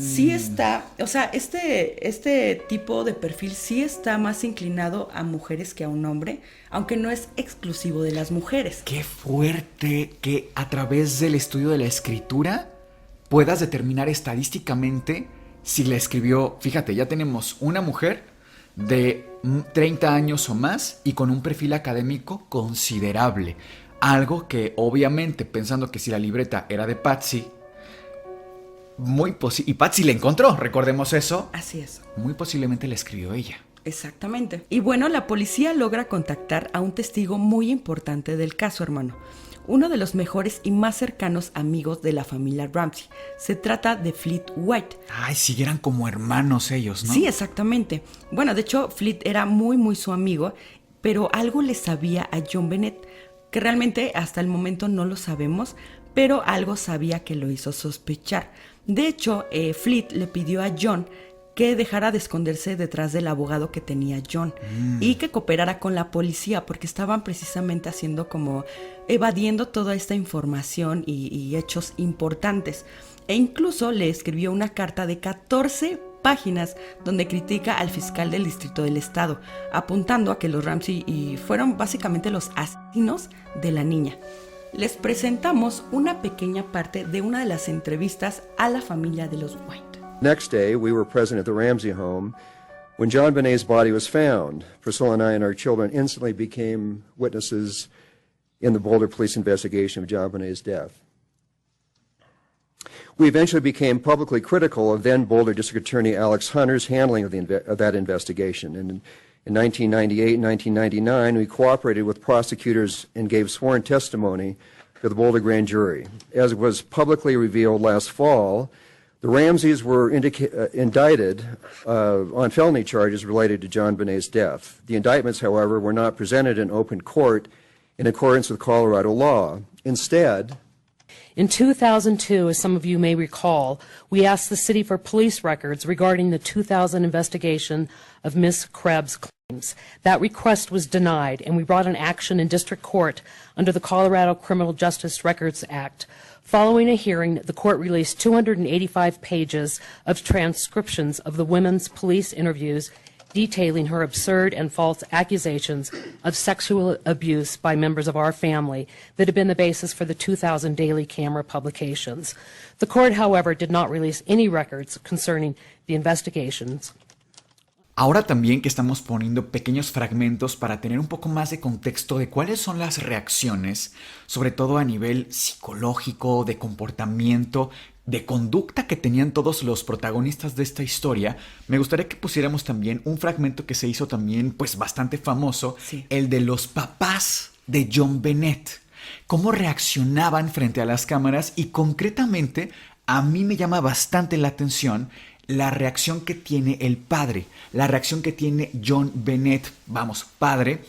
sí está, o sea, este tipo de perfil sí está más inclinado a mujeres que a un hombre, aunque no es exclusivo de las mujeres. Qué fuerte que a través del estudio de la escritura puedas determinar estadísticamente si la escribió. Fíjate, ya tenemos una mujer de 30 años o más y con un perfil académico considerable. Algo que obviamente, pensando que si la libreta era de Patsy, y Patsy la encontró, recordemos eso. Así es. Muy posiblemente la escribió ella. Exactamente. Y bueno, la policía logra contactar a un testigo muy importante del caso, hermano. Uno de los mejores y más cercanos amigos de la familia Ramsey. Se trata de Fleet White. Ay, sí, eran como hermanos ellos, ¿no? Sí, exactamente. Bueno, de hecho, Fleet era muy, muy su amigo, pero algo le sabía a John Bennett, que realmente hasta el momento no lo sabemos, pero algo sabía que lo hizo sospechar. De hecho, Fleet le pidió a John que dejara de esconderse detrás del abogado que tenía John y que cooperara con la policía porque estaban precisamente haciendo como evadiendo toda esta información y hechos importantes. E incluso le escribió una carta de 14 páginas donde critica al fiscal del Distrito del Estado, apuntando a que los Ramsey fueron básicamente los asesinos de la niña. Les presentamos una pequeña parte de una de las entrevistas a la familia de los White. Next day, we were present at the Ramsey home when John Benet's body was found. Priscilla and I and our children instantly became witnesses in the Boulder police investigation of John Benet's death. We eventually became publicly critical of then Boulder District Attorney Alex Hunter's handling of that investigation. And in 1998 and 1999, we cooperated with prosecutors and gave sworn testimony to the Boulder grand jury. As was publicly revealed last fall, the Ramseys were indicted on felony charges related to John Benet's death. The indictments, however, were not presented in open court in accordance with Colorado law. Instead, in 2002, as some of you may recall, we asked the city for police records regarding the 2000 investigation of Ms. Krebs' That request was denied, and we brought an action in district court under the Colorado Criminal Justice Records Act. Following a hearing, the court released 285 pages of transcriptions of the women's police interviews detailing her absurd and false accusations of sexual abuse by members of our family that had been the basis for the 2000 Daily Camera publications. The court, however, did not release any records concerning the investigations. Ahora también que estamos poniendo pequeños fragmentos para tener un poco más de contexto de cuáles son las reacciones, sobre todo a nivel psicológico, de comportamiento, de conducta que tenían todos los protagonistas de esta historia, me gustaría que pusiéramos también un fragmento que se hizo también pues bastante famoso, sí, el de los papás de John Bennett. Cómo reaccionaban frente a las cámaras y concretamente a mí me llama bastante la atención la reacción que tiene el padre, la reacción que tiene John Bennett, vamos, padre.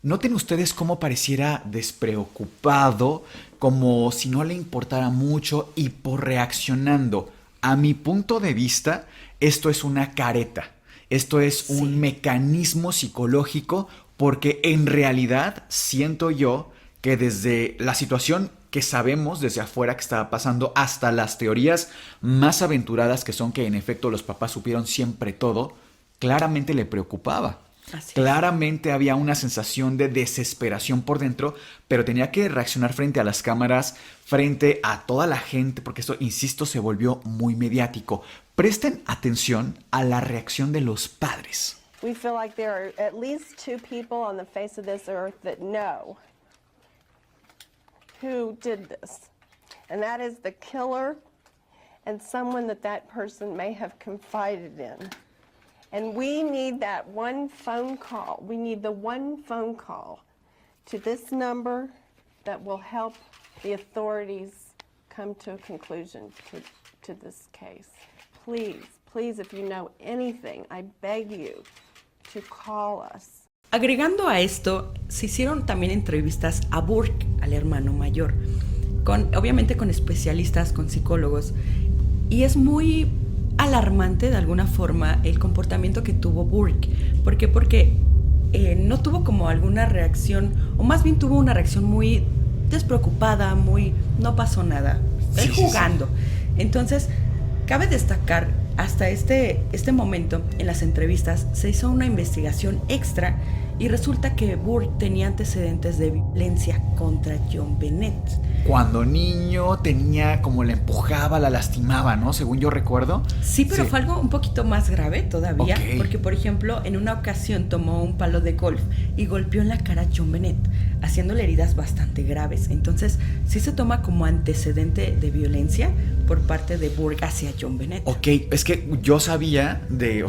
Noten ustedes cómo pareciera despreocupado, como si no le importara mucho y por reaccionando. A mi punto de vista, esto es una careta, esto es un mecanismo psicológico porque en realidad siento yo que desde la situación que sabemos desde afuera que estaba pasando hasta las teorías más aventuradas que son que en efecto los papás supieron siempre todo, claramente le preocupaba. Claramente había una sensación de desesperación por dentro, pero tenía que reaccionar frente a las cámaras, frente a toda la gente, porque esto, insisto, se volvió muy mediático. Presten atención a la reacción de los padres. We feel like there are at least two people on the face of this earth that know who did this, and that is the killer and someone that person may have confided in. And we need that one phone call. We need the one phone call to this number that will help the authorities come to a conclusion to this case. Please, please, if you know anything, I beg you to call us. Agregando a esto, se hicieron también entrevistas a Burke, al hermano mayor, obviamente con especialistas, con psicólogos, y es muy alarmante de alguna forma el comportamiento que tuvo Burke. ¿Por qué? Porque no tuvo como alguna reacción, o más bien tuvo una reacción muy despreocupada, muy no pasó nada, él jugando. Entonces, cabe destacar, hasta este momento en las entrevistas se hizo una investigación extra y resulta que Burke tenía antecedentes de violencia contra John Bennett. Cuando niño tenía como la empujaba, la lastimaba, ¿no? Según yo recuerdo. Sí, pero fue algo un poquito más grave todavía, porque por ejemplo, en una ocasión tomó un palo de golf y golpeó en la cara a John Bennett, haciéndole heridas bastante graves. Entonces, sí se toma como antecedente de violencia por parte de Burke hacia John Bennett. Ok, es que yo sabía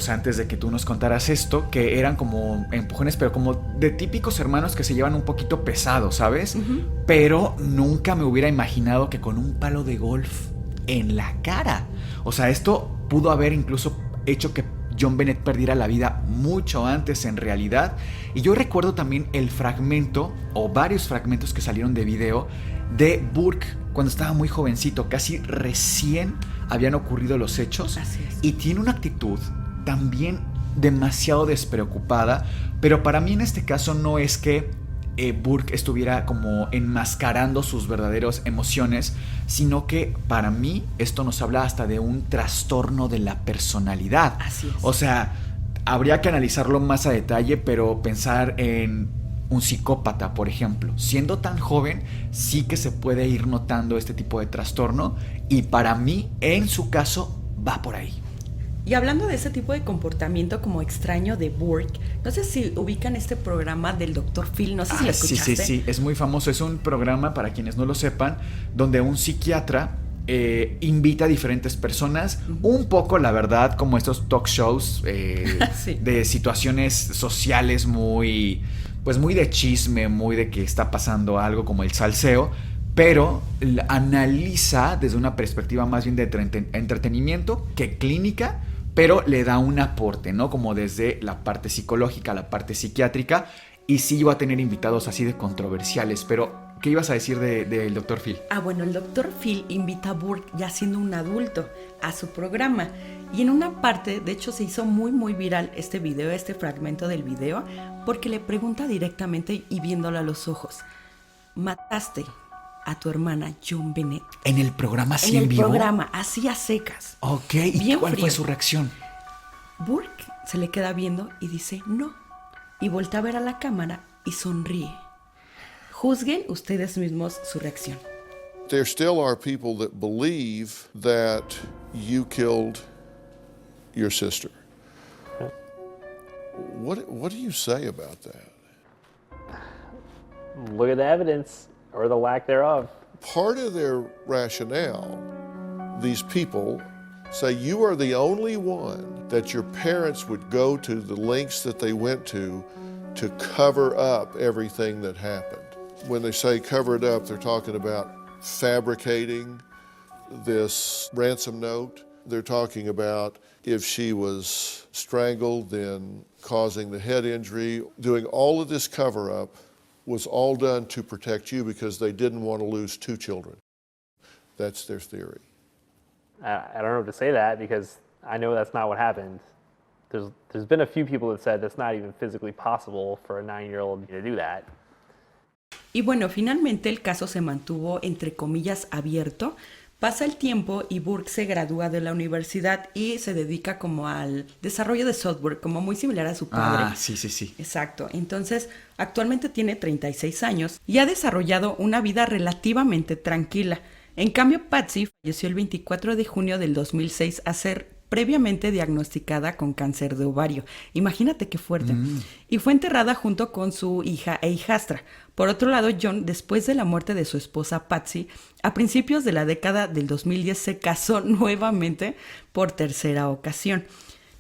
antes de que tú nos contaras esto, que eran como empujones, pero como de típicos hermanos que se llevan un poquito pesados, ¿sabes? Uh-huh. Pero nunca me hubiera imaginado que con un palo de golf en la cara. O sea, esto pudo haber incluso hecho que John Bennett perdiera la vida mucho antes en realidad. Y yo recuerdo también el fragmento, o varios fragmentos que salieron de video, de Burke cuando estaba muy jovencito, casi recién habían ocurrido los hechos. Así es. Y tiene una actitud también demasiado despreocupada, pero para mí en este caso no es que Burke estuviera como enmascarando sus verdaderas emociones, sino que para mí esto nos habla hasta de un trastorno de la personalidad. Así es. O sea, habría que analizarlo más a detalle, pero pensar en un psicópata, por ejemplo, siendo tan joven, sí que se puede ir notando este tipo de trastorno, y para mí, en su caso, va por ahí. Y hablando de ese tipo de comportamiento como extraño de Burke, no sé si ubican este programa del Dr. Phil, no sé si lo escuchaste. Sí, es muy famoso. Es un programa, para quienes no lo sepan, donde un psiquiatra invita a diferentes personas, un poco, la verdad, como estos talk shows de situaciones sociales muy de chisme, muy de que está pasando algo, como el salseo, pero analiza desde una perspectiva más bien de entretenimiento que clínica, pero le da un aporte, ¿no? Como desde la parte psicológica, la parte psiquiátrica, y sí iba a tener invitados así de controversiales, pero ¿qué ibas a decir del Dr. Phil? Bueno, el Dr. Phil invita a Burke, ya siendo un adulto, a su programa. Y en una parte, de hecho, se hizo muy, muy viral este video, este fragmento del video, porque le pregunta directamente y viéndola a los ojos: ¿mataste a tu hermana John Bennett? ¿En el programa sí en el vivo? programa, así a secas. Ok, ¿y Bien cuál frío. fue su reacción? Burke se le queda viendo y dice no. Y voltea a ver a la cámara y sonríe. Juzguen ustedes mismos su reacción. There still are people that believe that you killed your sister. What do you say about that? Look at the evidence, or the lack thereof. Part of their rationale, these people say you are the only one that your parents would go to the lengths that they went to cover up everything that happened. When they say cover it up, they're talking about fabricating this ransom note. They're talking about if she was strangled, then causing the head injury. Doing all of this cover-up was all done to protect you because they didn't want to lose 2 children. That's their theory. I don't know what to say that because I know that's not what happened. There's been a few people that said that's not even physically possible for a 9-year-old to do that. Y bueno, finalmente el caso se mantuvo, entre comillas, abierto. Pasa el tiempo y Burke se gradúa de la universidad y se dedica como al desarrollo de software, como muy similar a su padre. Sí. Exacto. Entonces, actualmente tiene 36 años y ha desarrollado una vida relativamente tranquila. En cambio, Patsy falleció el 24 de junio del 2006 a ser previamente diagnosticada con cáncer de ovario. Imagínate qué fuerte. Y fue enterrada junto con su hija e hijastra. Por otro lado, John, después de la muerte de su esposa Patsy, a principios de la década del 2010 se casó nuevamente por tercera ocasión.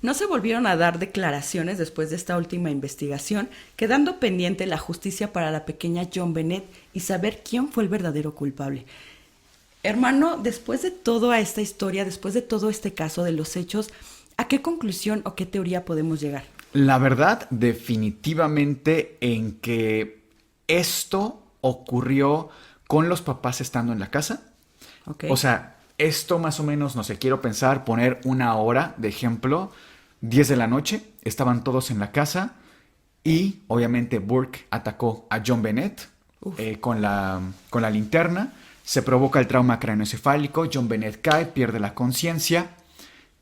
No se volvieron a dar declaraciones después de esta última investigación, quedando pendiente la justicia para la pequeña John Bennett y saber quién fue el verdadero culpable. Hermano, después de toda esta historia, después de todo este caso de los hechos, ¿a qué conclusión o qué teoría podemos llegar? La verdad, definitivamente en que esto ocurrió con los papás estando en la casa. Okay. O sea, esto más o menos, no sé, quiero pensar, poner una hora de ejemplo, 10 de la noche, estaban todos en la casa y obviamente Burke atacó a John Bennett con la linterna. Se provoca el trauma craneoencefálico, John Bennett cae, pierde la conciencia.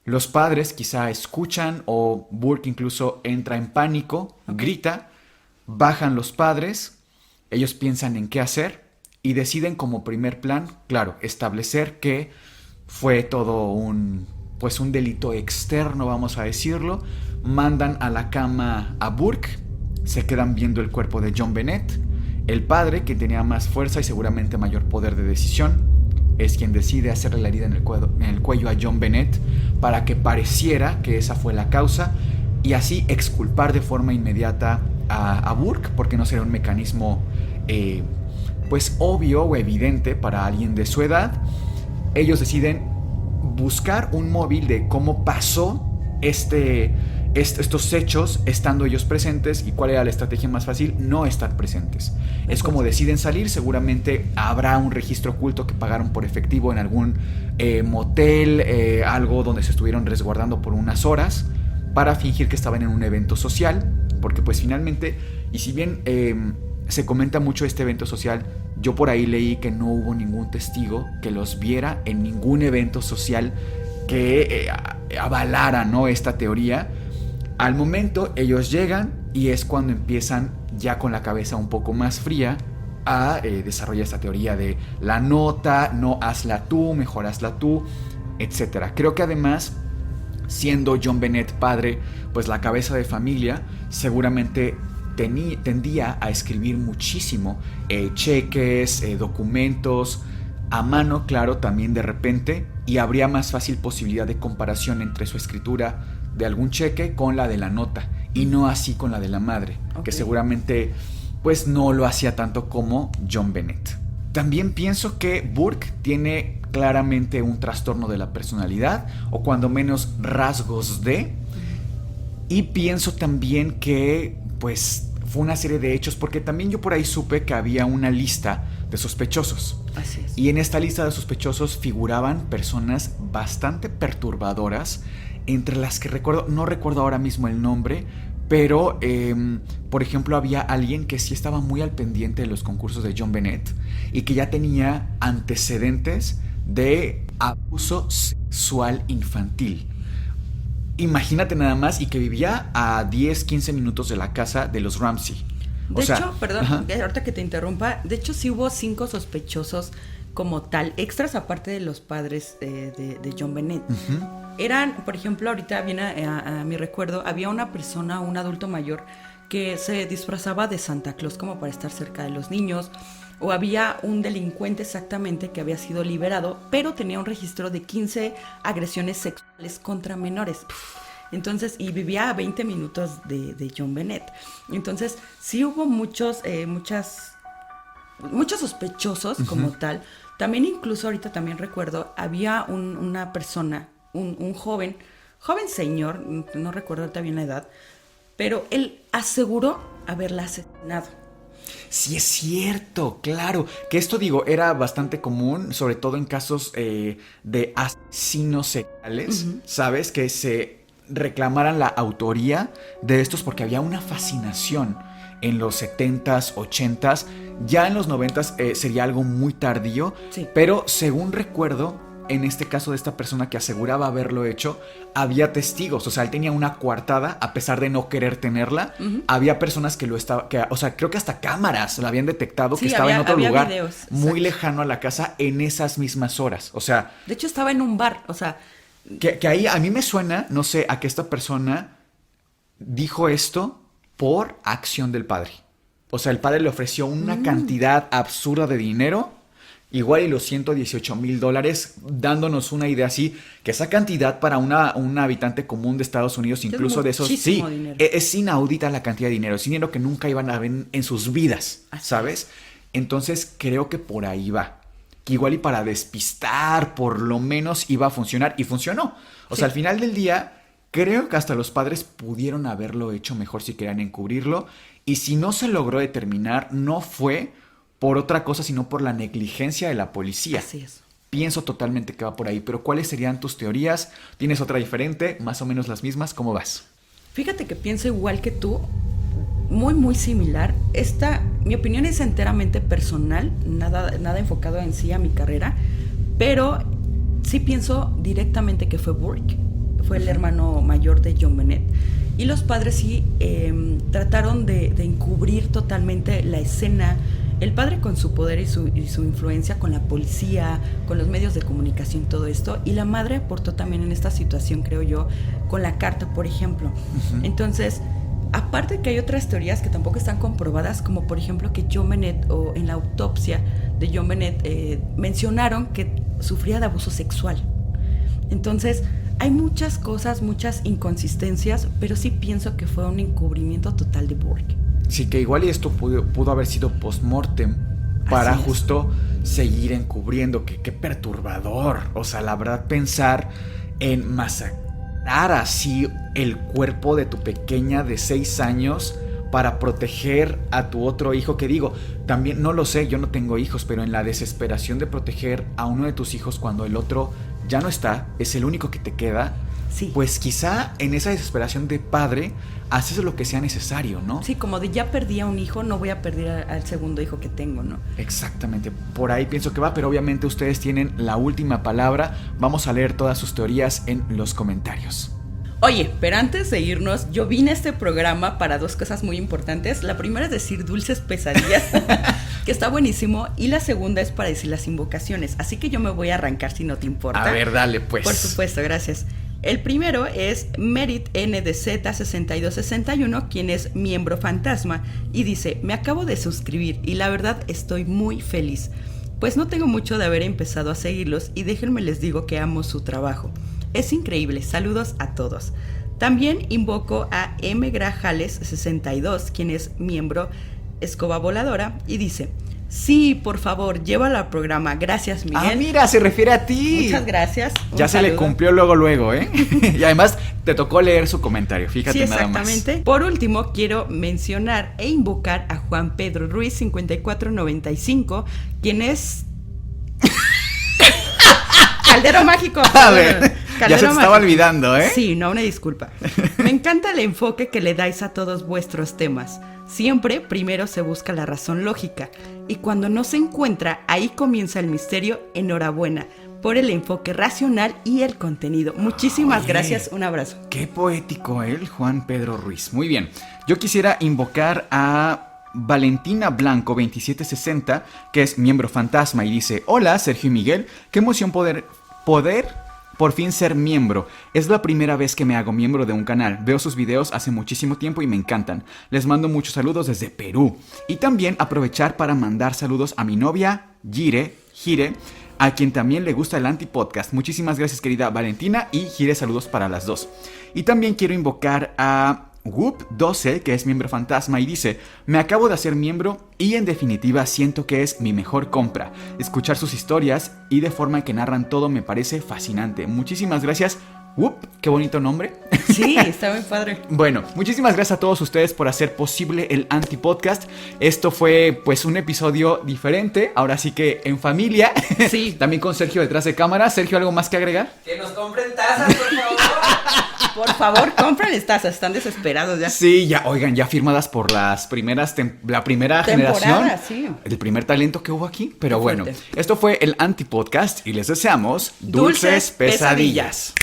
Los padres quizá escuchan o Burke incluso entra en pánico, grita, bajan los padres, ellos piensan en qué hacer y deciden como primer plan, claro, establecer que fue todo un delito externo, vamos a decirlo. Mandan a la cama a Burke, se quedan viendo el cuerpo de John Bennett. El padre, que tenía más fuerza y seguramente mayor poder de decisión, es quien decide hacerle la herida en el cuello a John Bennett para que pareciera que esa fue la causa y así exculpar de forma inmediata a Burke, porque no sería un mecanismo obvio o evidente para alguien de su edad. Ellos deciden buscar un móvil de cómo pasó estos hechos estando ellos presentes. ¿Y cuál era la estrategia más fácil? No estar presentes. Es como deciden salir, seguramente habrá un registro oculto que pagaron por efectivo en algún motel, algo donde se estuvieron resguardando por unas horas para fingir que estaban en un evento social, porque pues finalmente, y si bien se comenta mucho este evento social, yo por ahí leí que no hubo ningún testigo que los viera en ningún evento social que avalara, ¿no?, esta teoría. Al momento ellos llegan y es cuando empiezan ya con la cabeza un poco más fría a desarrollar esta teoría de la nota, no hazla tú, mejor hazla tú, etc. Creo que además, siendo John Bennett padre, pues la cabeza de familia, seguramente tendía a escribir muchísimo cheques, documentos a mano, claro, también de repente, y habría más fácil posibilidad de comparación entre su escritura de algún cheque con la de la nota, y no así con la de la madre, que seguramente pues no lo hacía tanto como John Bennett. También pienso que Burke tiene claramente un trastorno de la personalidad, o cuando menos rasgos de, y pienso también que pues fue una serie de hechos, porque también yo por ahí supe que había una lista de sospechosos. Así es. Y en esta lista de sospechosos figuraban personas bastante perturbadoras, entre las que no recuerdo ahora mismo el nombre, pero por ejemplo había alguien que sí estaba muy al pendiente de los concursos de John Bennett y que ya tenía antecedentes de abuso sexual infantil. Imagínate nada más, y que vivía a 10-15 minutos de la casa de los Ramsey. De hecho, perdón, ahorita que te interrumpa, de hecho sí hubo 5 sospechosos como tal, extras aparte de los padres de John Bennett. Eran, por ejemplo, ahorita viene a mi recuerdo, había una persona, un adulto mayor, que se disfrazaba de Santa Claus como para estar cerca de los niños, o había un delincuente exactamente que había sido liberado, pero tenía un registro de 15 agresiones sexuales contra menores. Entonces, y vivía a 20 minutos de John Bennett. Entonces, sí hubo muchos sospechosos como tal. También incluso ahorita también recuerdo, había una persona, un joven señor, no recuerdo ahorita bien la edad, pero él aseguró haberla asesinado. Sí, es cierto, claro. Que esto, digo, era bastante común, sobre todo en casos de asesinos seriales, ¿sabes? Que se reclamaran la autoría de estos porque había una fascinación en los 70s, 80s. Ya en los 90s sería algo muy tardío, sí. Pero según recuerdo, en este caso de esta persona que aseguraba haberlo hecho, había testigos. O sea, él tenía una coartada a pesar de no querer tenerla. Había personas que o sea, creo que hasta cámaras lo habían detectado, sí, que estaba en otro lugar videos, muy lejano a la casa en esas mismas horas. O sea, de hecho estaba en un bar, o sea, que ahí a mí me suena, no sé, a que esta persona dijo esto por acción del padre. O sea, el padre le ofreció una cantidad absurda de dinero, igual y los $118,000, dándonos una idea así, que esa cantidad para un habitante común de Estados Unidos, incluso de esos, sí, dinero. Es inaudita la cantidad de dinero. Es dinero que nunca iban a ver en sus vidas, ¿sabes? Entonces creo que por ahí va. Que igual y para despistar, por lo menos iba a funcionar, y funcionó. O sea, al final del día, creo que hasta los padres pudieron haberlo hecho mejor si querían encubrirlo. Y si no se logró determinar, no fue por otra cosa, sino por la negligencia de la policía. Así es. Pienso totalmente que va por ahí. Pero ¿cuáles serían tus teorías? ¿Tienes otra diferente? ¿Más o menos las mismas? ¿Cómo vas? Fíjate que pienso igual que tú, muy, muy similar. Mi opinión es enteramente personal, nada enfocado en sí a mi carrera, pero sí pienso directamente que fue Burke, fue el hermano mayor de John Bennett. Y los padres sí trataron de encubrir totalmente la escena. El padre con su poder y su influencia con la policía, con los medios de comunicación, todo esto. Y la madre aportó también en esta situación, creo yo, con la carta, por ejemplo. Entonces, aparte que hay otras teorías que tampoco están comprobadas, como por ejemplo que John Bennett, o en la autopsia de John Bennett, mencionaron que sufría de abuso sexual. Entonces, hay muchas cosas, muchas inconsistencias, pero sí pienso que fue un encubrimiento total de Burke. Sí, que igual y esto pudo haber sido post-mortem para justo seguir encubriendo. Qué perturbador. O sea, la verdad, pensar en masacrar así el cuerpo de tu pequeña de 6 años para proteger a tu otro hijo, que digo, también no lo sé, yo no tengo hijos, pero en la desesperación de proteger a uno de tus hijos cuando el otro ya no está, es el único que te queda, sí. Pues quizá en esa desesperación de padre haces lo que sea necesario, ¿no? Sí, como de ya perdí a un hijo, no voy a perder al segundo hijo que tengo, ¿no? Exactamente, por ahí pienso que va, pero obviamente ustedes tienen la última palabra. Vamos a leer todas sus teorías en los comentarios. Oye, pero antes de irnos, yo vine a este programa para 2 cosas muy importantes. La primera es decir dulces pesadillas, que está buenísimo, y la segunda es para decir las invocaciones. Así que yo me voy a arrancar si no te importa. A ver, dale pues. Por supuesto, gracias. El primero es Merit NDZ6261, quien es miembro fantasma, y dice: me acabo de suscribir y la verdad estoy muy feliz, pues no tengo mucho de haber empezado a seguirlos y déjenme les digo que amo su trabajo. Es increíble, saludos a todos. También invoco a M. Grajales62, quien es miembro escoba voladora, y dice: Sí, por favor, llévala al programa. Gracias, Miguel. Ah, mira, se refiere a ti. Muchas gracias. Ya se le cumplió luego, ¿eh? Y además te tocó leer su comentario, fíjate sí, nada más. Exactamente. Por último, quiero mencionar e invocar a Juan Pedro Ruiz 5495, quien es... Caldero mágico. A ver, ya se te estaba olvidando, ¿eh? Sí, no, una disculpa. Me encanta el enfoque que le dais a todos vuestros temas. Siempre primero se busca la razón lógica y cuando no se encuentra, ahí comienza el misterio. Enhorabuena por el enfoque racional y el contenido. Muchísimas gracias, un abrazo. Qué poético él, Juan Pedro Ruiz. Muy bien, yo quisiera invocar a Valentina Blanco 2760, que es miembro fantasma y dice: hola Sergio y Miguel, qué emoción poder por fin ser miembro. Es la primera vez que me hago miembro de un canal. Veo sus videos hace muchísimo tiempo y me encantan. Les mando muchos saludos desde Perú. Y también aprovechar para mandar saludos a mi novia Gire, a quien también le gusta el Antipodcast. Muchísimas gracias, querida Valentina, y Gire, saludos para las dos. Y también quiero invocar a Whoop12, que es miembro fantasma, y dice: me acabo de hacer miembro y en definitiva siento que es mi mejor compra. Escuchar sus historias y de forma que narran todo me parece fascinante. Muchísimas gracias, Whoop, qué bonito nombre. Sí, está muy padre. Bueno, muchísimas gracias a todos ustedes por hacer posible el Antipodcast. Esto fue pues un episodio diferente, ahora sí que en familia. Sí. También con Sergio detrás de cámara. Sergio, ¿algo más que agregar? Que nos compren tazas, por favor. Por favor, compren tazas, están desesperados ya. Sí, ya, oigan, ya firmadas por la primera generación. Sí. El primer talento que hubo aquí. Pero Qué bueno, fuerte. esto fue el Antipodcast y les deseamos dulces pesadillas.